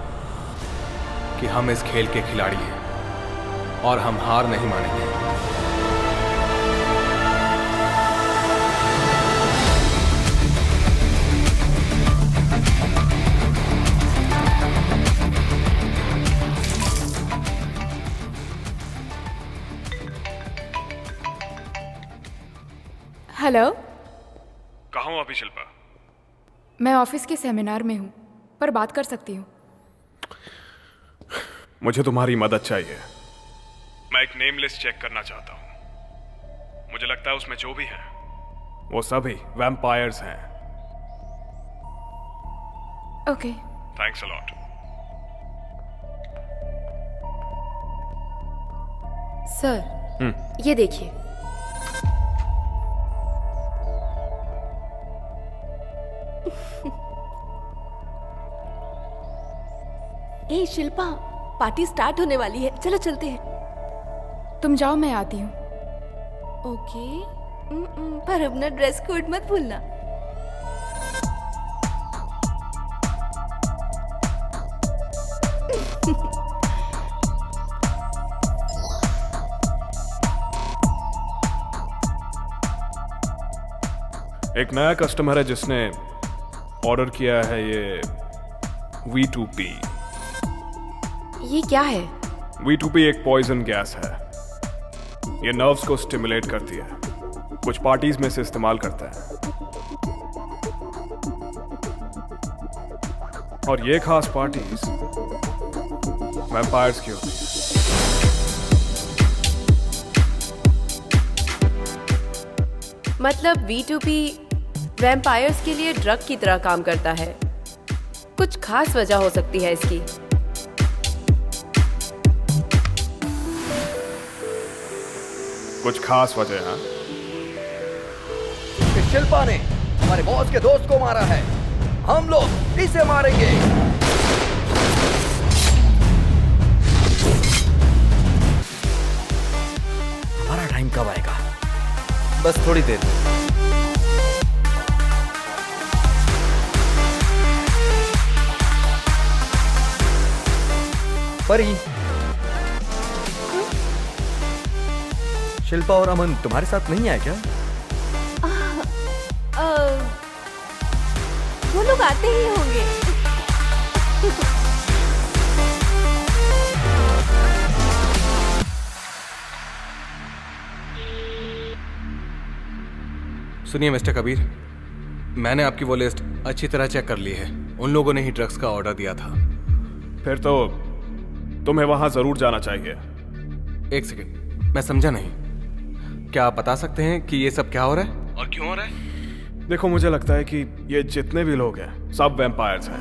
कि हम इस खेल के खिलाड़ी हैं और हम हार नहीं मानेंगे। हेलो, कहाँ हो अभी शिल्पा? मैं ऑफिस के सेमिनार में हूँ, पर बात कर सकती हूँ। मुझे तुम्हारी मदद चाहिए। मैं एक नेम लिस्ट चेक करना चाहता हूँ। मुझे लगता है उसमें जो भी है वो सभी वैम्पायर्स हैं। Okay. Thanks a lot. Sir, ये देखिए। ए शिल्पा, पार्टी स्टार्ट होने वाली है, चलो चलते हैं। तुम जाओ, मैं आती हूँ। ओके। पर अपना ड्रेस कोड मत भूलना। एक नया कस्टमर है जिसने ऑर्डर किया है ये V2P। ये क्या है? V2P एक पॉइजन गैस है। ये नर्व्स को स्टिमुलेट करती है। कुछ पार्टीज में से इस्तेमाल करता है। और ये खास पार्टीज वैम्पायर्स की होती है। मतलब V2P वैम्पायर्स के लिए ड्रग की तरह काम करता है। कुछ खास वजह हो सकती है इसकी। कुछ खास वजह है? इस शिल्पा ने हमारे बॉस के दोस्त को मारा है, हम लोग इसे मारेंगे। हमारा टाइम कब आएगा? बस थोड़ी देर में। परी, शिल्पा और अमन तुम्हारे साथ नहीं आए क्या? वो लोग आते ही होंगे। सुनिए मिस्टर कबीर, मैंने आपकी वो लिस्ट अच्छी तरह चेक कर ली है। उन लोगों ने ही ड्रग्स का ऑर्डर दिया था। फिर तो तुम्हें वहां जरूर जाना चाहिए। एक सेकंड, मैं समझा नहीं। क्या आप बता सकते हैं कि ये सब क्या हो रहा है और क्यों हो रहा है? देखो, मुझे लगता है कि ये जितने भी लोग हैं सब वैम्पायर्स हैं।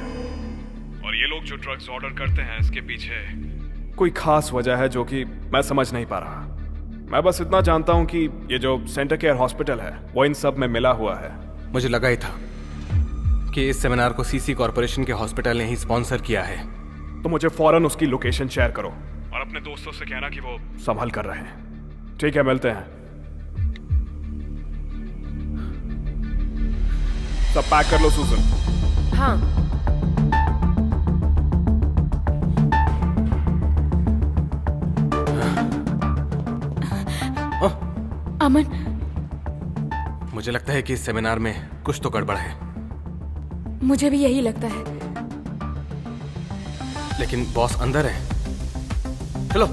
और ये लोग जो ड्रग्स ऑर्डर करते हैं इसके पीछे कोई खास वजह है जो कि मैं समझ नहीं पा रहा। मैं बस इतना जानता हूं कि ये जो सेंटर केयर हॉस्पिटल है वो इन सब में मिला हुआ है। मुझे लगा ही था कि इस सेमिनार को सीसी कॉर्पोरेशन के हॉस्पिटल ने ही स्पॉन्सर किया है। तो मुझे फौरन उसकी लोकेशन शेयर करो और अपने दोस्तों से कहना कि वो संभल कर रहे हैं। ठीक है, मिलते हैं। सब पैक कर लो सूजन। हाँ। अमन, मुझे लगता है कि इस सेमिनार में कुछ तो गड़बड़ है। मुझे भी यही लगता है। लेकिन बॉस अंदर है। चलो।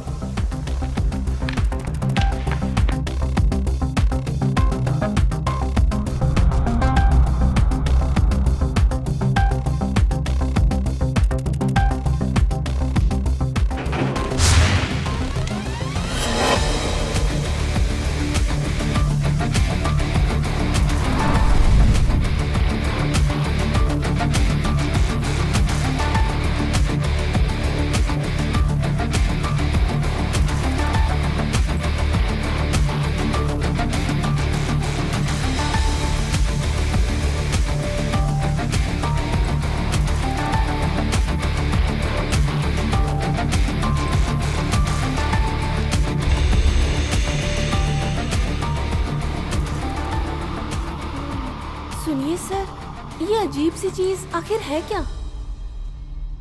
अजीब सी चीज आखिर है क्या?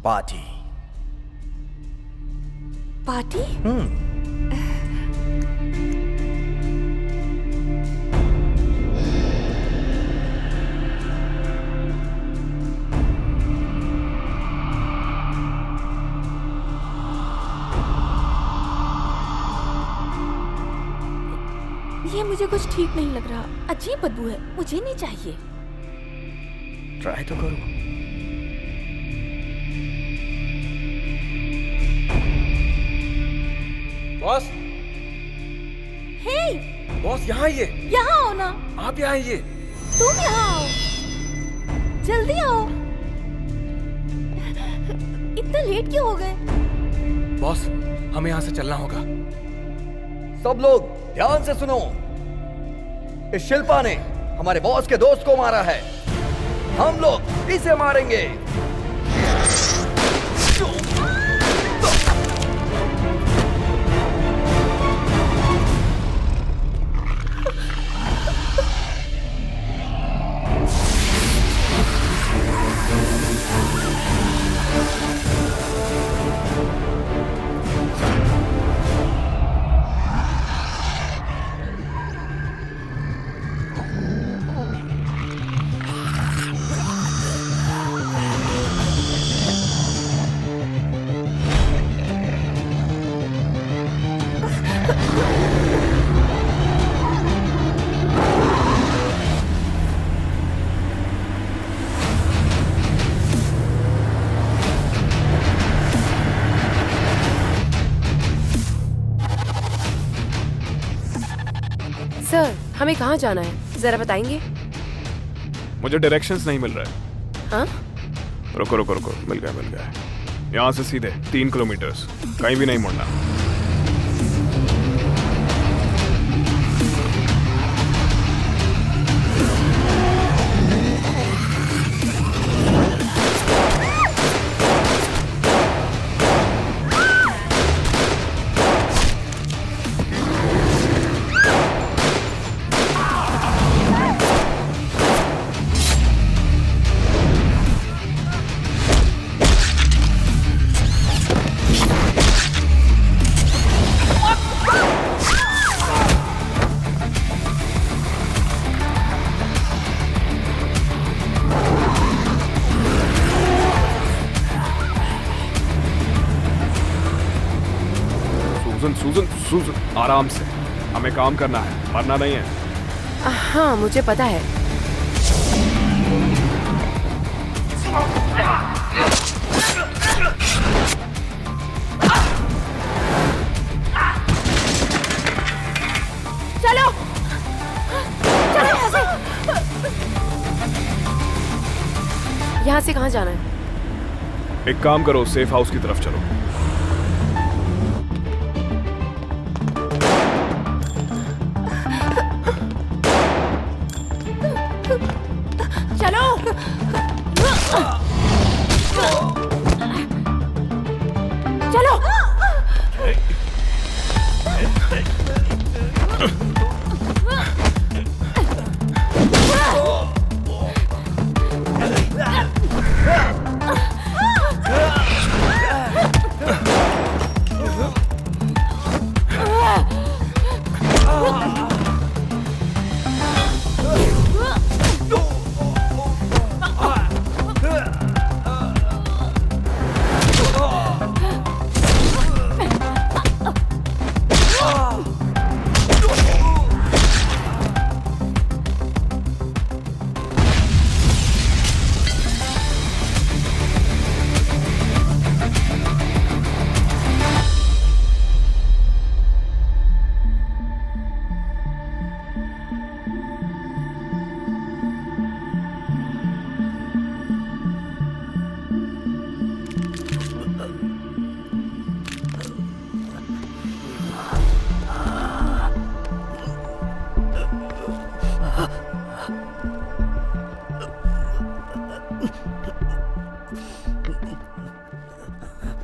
पार्टी। पार्टी? ये मुझे कुछ ठीक नहीं लग रहा। अजीब बदबू है, मुझे नहीं चाहिए। ट्राई तो करो। बॉस, हे, बॉस यहाँ आइए। यहाँ आओ ना। आप यहाँ आइए। तुम यहाँ आओ, जल्दी आओ। इतना लेट क्यों हो गए? बॉस, हमें यहाँ से चलना होगा। सब लोग ध्यान से सुनो। इस शिल्पा ने हमारे बॉस के दोस्त को मारा है। हम लोग इसे मारेंगे। सर, हमें कहाँ जाना है, जरा बताएंगे? मुझे डायरेक्शंस नहीं मिल रहा है। हाँ? रुको रुको रुको, मिल गया। यहाँ से सीधे 3 किलोमीटर, कहीं भी नहीं मुड़ना। सूजन, आराम से। हमें काम करना है, मरना नहीं है। हाँ, मुझे पता है। चलो, चलो यहाँ से। यहाँ से कहाँ जाना है? एक काम करो, सेफ हाउस की तरफ चलो। चलो।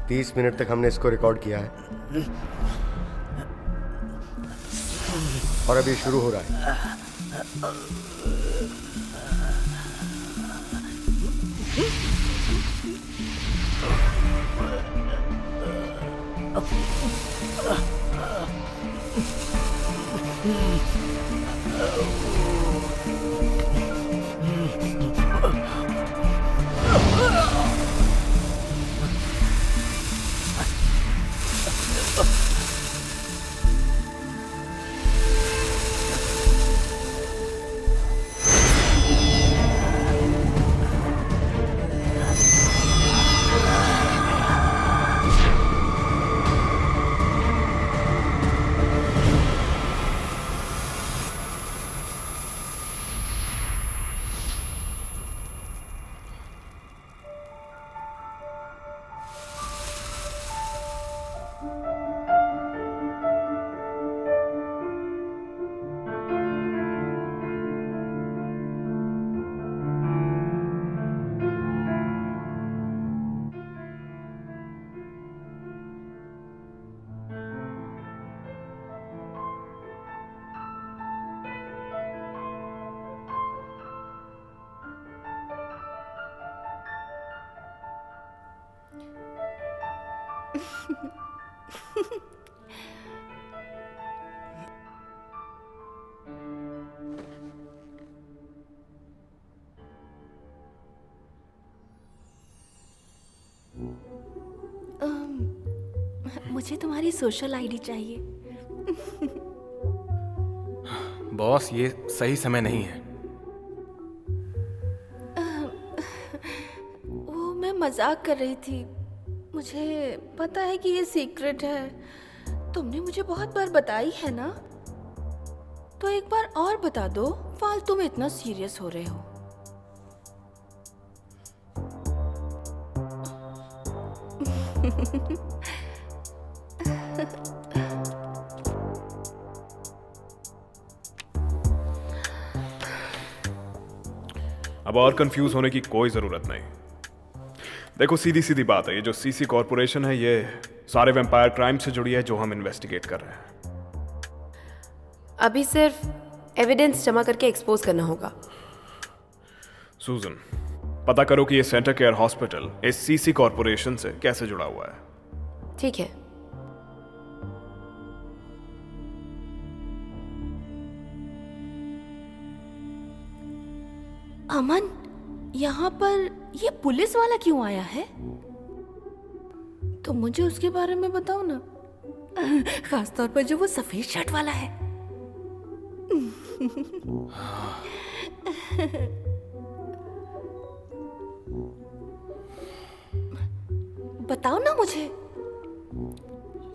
तीस मिनट तक हमने इसको रिकॉर्ड किया है और अभी शुरू हो रहा है। मुझे तुम्हारी सोशल आईडी चाहिए। बॉस, ये सही समय नहीं है। वो मैं मजाक कर रही थी। मुझे पता है कि ये सीक्रेट है, तुमने मुझे बहुत बार बताई है ना, तो एक बार और बता दो, फालतू में इतना सीरियस हो रहे हो। अब और कंफ्यूज होने की कोई जरूरत नहीं। देखो, सीधी सीधी बात है, ये जो सीसी कॉर्पोरेशन है ये सारे वैम्पायर क्राइम से जुड़ी है जो हम इन्वेस्टिगेट कर रहे हैं। अभी सिर्फ एविडेंस जमा करके एक्सपोज करना होगा। सूजन, पता करो कि ये सेंटर केयर हॉस्पिटल इस सीसी कॉर्पोरेशन से कैसे जुड़ा हुआ है। ठीक है। अमन, यहाँ पर ये पुलिस वाला क्यों आया है? तो मुझे उसके बारे में बताओ ना, खास तौर पर जो वो सफेद शर्ट वाला है। बताओ ना मुझे।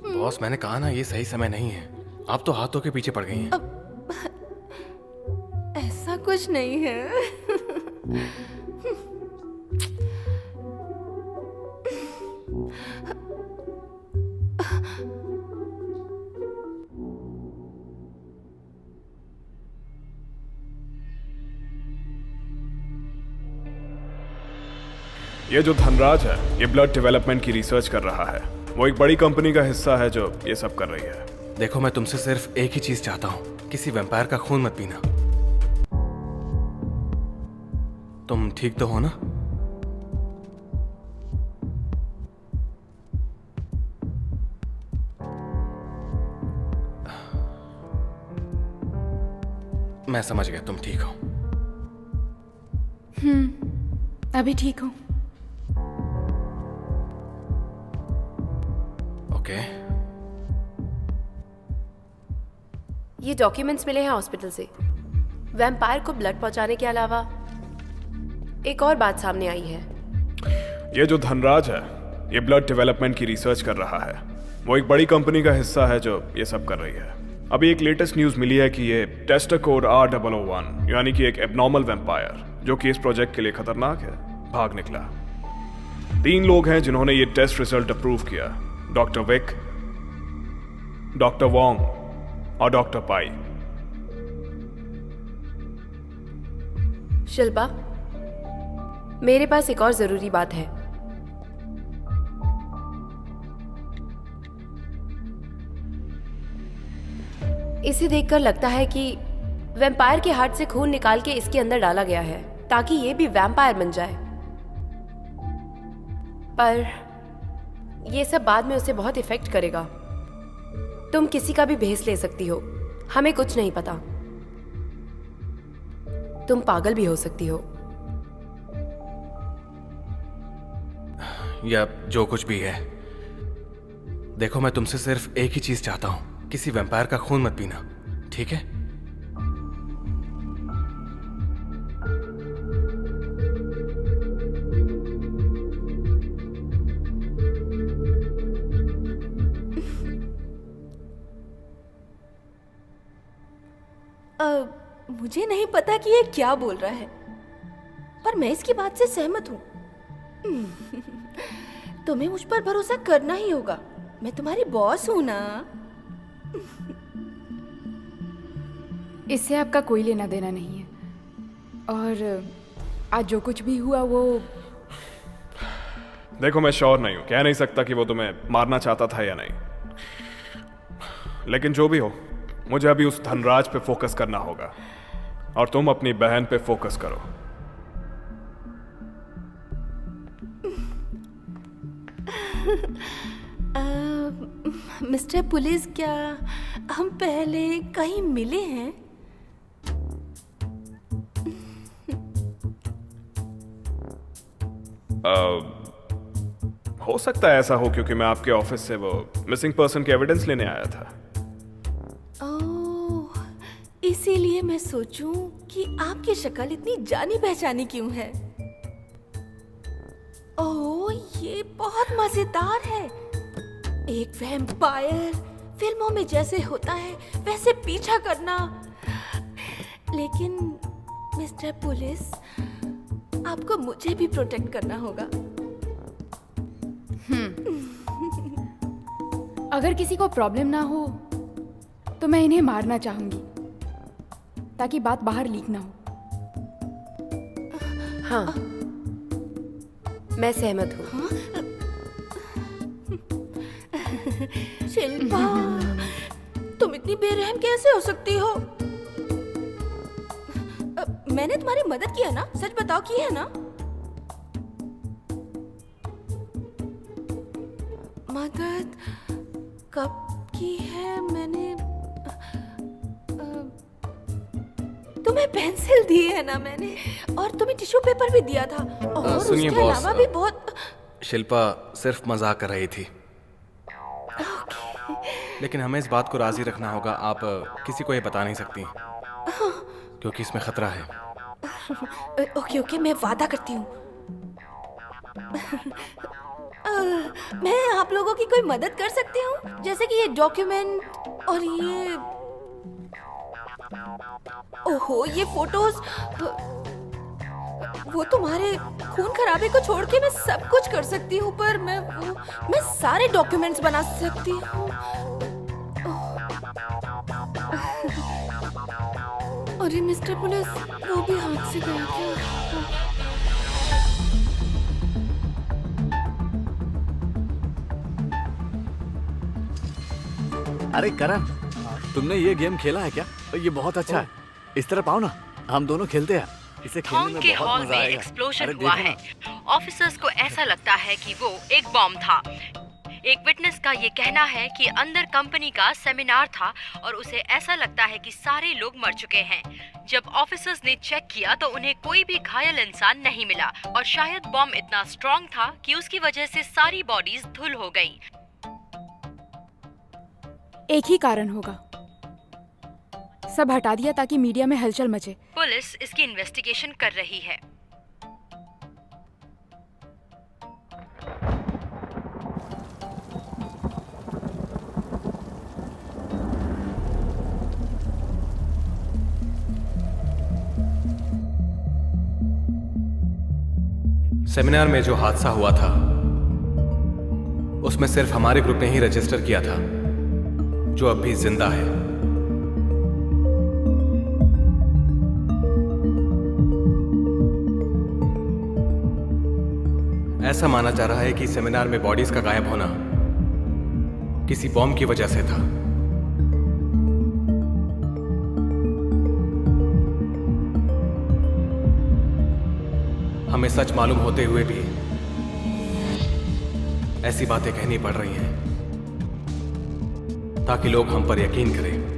बॉस, मैंने कहा ना ये सही समय नहीं है। आप तो हाथों के पीछे पड़ गई हैं। ऐसा कुछ नहीं है। ये जो धनराज है ये ब्लड डेवलपमेंट की रिसर्च कर रहा है। वो एक बड़ी कंपनी का हिस्सा है जो ये सब कर रही है। देखो, मैं तुमसे सिर्फ एक ही चीज चाहता हूँ, किसी वैम्पायर का खून मत पीना। तुम ठीक तो हो ना? मैं समझ गया, तुम ठीक हो। अभी ठीक हूँ। ओके। ये डॉक्यूमेंट्स मिले हैं हॉस्पिटल से। वैम्पायर को ब्लड पहुंचाने के अलावा एक और बात सामने आई है। ये जो धनराज है ये ब्लड डेवलपमेंट की रिसर्च कर रहा है। वो एक बड़ी कंपनी का हिस्सा है जो ये सब कर रही है। अभी एक लेटेस्ट न्यूज मिली है कि ये टेस्टर कोड R001 यानी कि एक एबनॉर्मल वैम्पायर जो कि इस प्रोजेक्ट के लिए खतरनाक है, भाग निकला। 3 लोग हैं जिन्होंने ये टेस्ट रिजल्ट अप्रूव किया, डॉक्टर विक, डॉक्टर वोंग और डॉक्टर पाई। शिल्पा, मेरे पास एक और जरूरी बात है। इसे देखकर लगता है कि वैम्पायर के हार्ट से खून निकाल के इसके अंदर डाला गया है ताकि ये भी वैम्पायर बन जाए। पर ये सब बाद में उसे बहुत इफेक्ट करेगा। तुम किसी का भी भेस ले सकती हो, हमें कुछ नहीं पता। तुम पागल भी हो सकती हो। या जो कुछ भी है, देखो मैं तुमसे सिर्फ एक ही चीज चाहता हूं, किसी वैम्पायर का खून मत पीना, ठीक है? मुझे नहीं पता कि ये क्या बोल रहा है, पर मैं इसकी बात से सहमत हूँ। तुम्हें मुझ पर भरोसा करना ही होगा, मैं तुम्हारी बॉस हूँ ना। इससे आपका कोई लेना देना नहीं है, और आज जो कुछ भी हुआ वो देखो मैं श्योर नहीं हूं, कह नहीं सकता कि वो तुम्हें मारना चाहता था या नहीं, लेकिन जो भी हो मुझे अभी उस धनराज पे फोकस करना होगा और तुम अपनी बहन पे फोकस करो। मिस्टर पुलिस, क्या हम पहले कहीं मिले हैं? हो सकता है ऐसा हो, क्योंकि मैं आपके ऑफिस से वो मिसिंग पर्सन के एविडेंस लेने आया था। ओह, इसीलिए मैं सोचूं कि आपकी शक्ल इतनी जानी पहचानी क्यों है। ओह, ये बहुत मजेदार है। एक वैम्पायर फिल्मों में जैसे होता है वैसे पीछा करना। लेकिन मिस्टर पुलिस, आपको मुझे भी प्रोटेक्ट करना होगा। अगर किसी को प्रॉब्लम ना हो तो मैं इन्हें मारना चाहूंगी, ताकि बात बाहर लीक ना हो। हाँ, मैं सहमत हूँ। शिल्पा, तुम इतनी बेरहम कैसे हो सकती हो? मैंने तुम्हारी मदद की है ना? सच बताओ, की है ना? मदद कब की है मैंने? तुम्हें पेंसिल दी है ना मैंने, और तुम्हें टिश्यू पेपर भी दिया था, और सुनिए उसके बॉस, अलावा भी बहुत। शिल्पा सिर्फ मजाक कर रही थी, लेकिन हमें इस बात को राजी रखना होगा। आप किसी को ये बता नहीं सकती, क्योंकि इसमें खतरा है। ओके ओके, मैं वादा करती हूँ। मैं आप लोगों की कोई मदद कर सकती हूँ, जैसे कि ये डॉक्यूमेंट और ये, ओहो, ये फोटोज। वो तुम्हारे खून खराबे को छोड़ के मैं सब कुछ कर सकती हूँ, पर मैं सारे डॉक्यूमेंट्स बना सकती हूँ। अरे मिस्टर पुलिस, वो भी हाथ से गया क्या? अरे करण, तुमने ये गेम खेला है क्या? ये बहुत अच्छा है। इस तरफ आओ ना, हम दोनों खेलते हैं। इसे खेलने में के बहुत हॉल मजा में आएगा। एक्सप्लोजन अरे हुआ देखो है। ना। ऑफिसर्स को ऐसा लगता है कि वो एक बॉम्ब था। एक विटनेस का ये कहना है कि अंदर कंपनी का सेमिनार था और उसे ऐसा लगता है कि सारे लोग मर चुके हैं। जब ऑफिसर्स ने चेक किया तो उन्हें कोई भी घायल इंसान नहीं मिला, और शायद बॉम्ब इतना स्ट्रॉन्ग था कि उसकी वजह से सारी बॉडीज धुल हो गई। एक ही कारण होगा, सब हटा दिया ताकि मीडिया में हलचल मचे। पुलिस इसकी इन्वेस्टिगेशन कर रही है। सेमिनार में जो हादसा हुआ था उसमें सिर्फ हमारे ग्रुप ने ही रजिस्टर किया था, जो अब भी जिंदा है। ऐसा माना जा रहा है कि सेमिनार में बॉडीज का गायब होना किसी बॉम्ब की वजह से था। हमें सच मालूम होते हुए भी ऐसी बातें कहनी पड़ रही हैं ताकि लोग हम पर यकीन करें।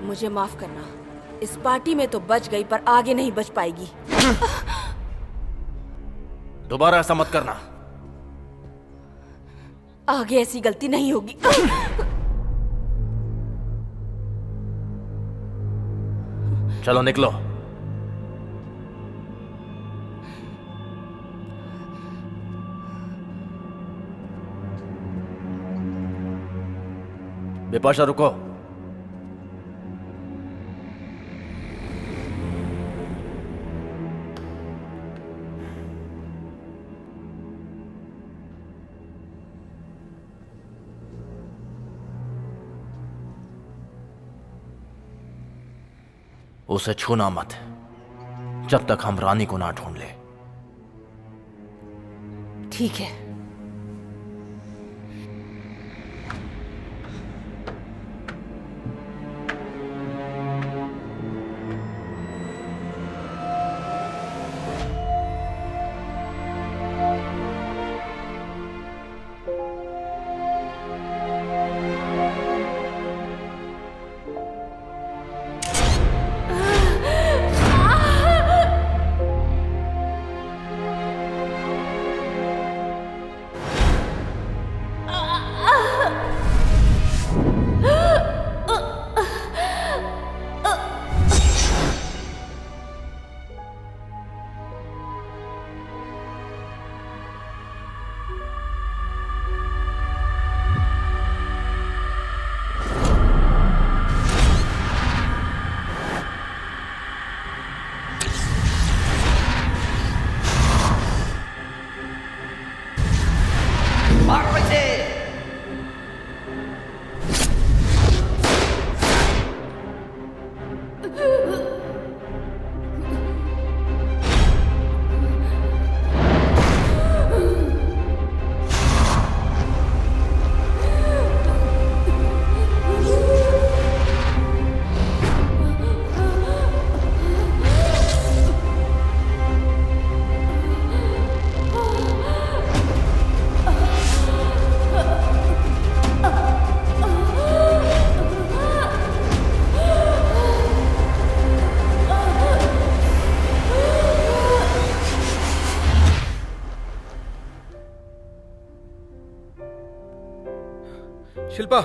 मुझे माफ करना, इस पार्टी में तो बच गई पर आगे नहीं बच पाएगी। दोबारा ऐसा मत करना। आगे ऐसी गलती नहीं होगी। चलो निकलो। बिपाशा रुको। उसे छूना मत जब तक हम रानी को ना ढूंढ ले। ठीक है। शिल्पा,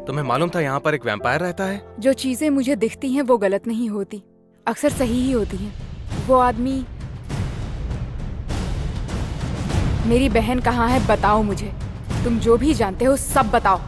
तुम्हें मालूम था यहाँ पर एक वैम्पायर रहता है? जो चीजें मुझे दिखती हैं वो गलत नहीं होती, अक्सर सही ही होती हैं। वो आदमी मेरी बहन कहाँ है बताओ मुझे। तुम जो भी जानते हो सब बताओ।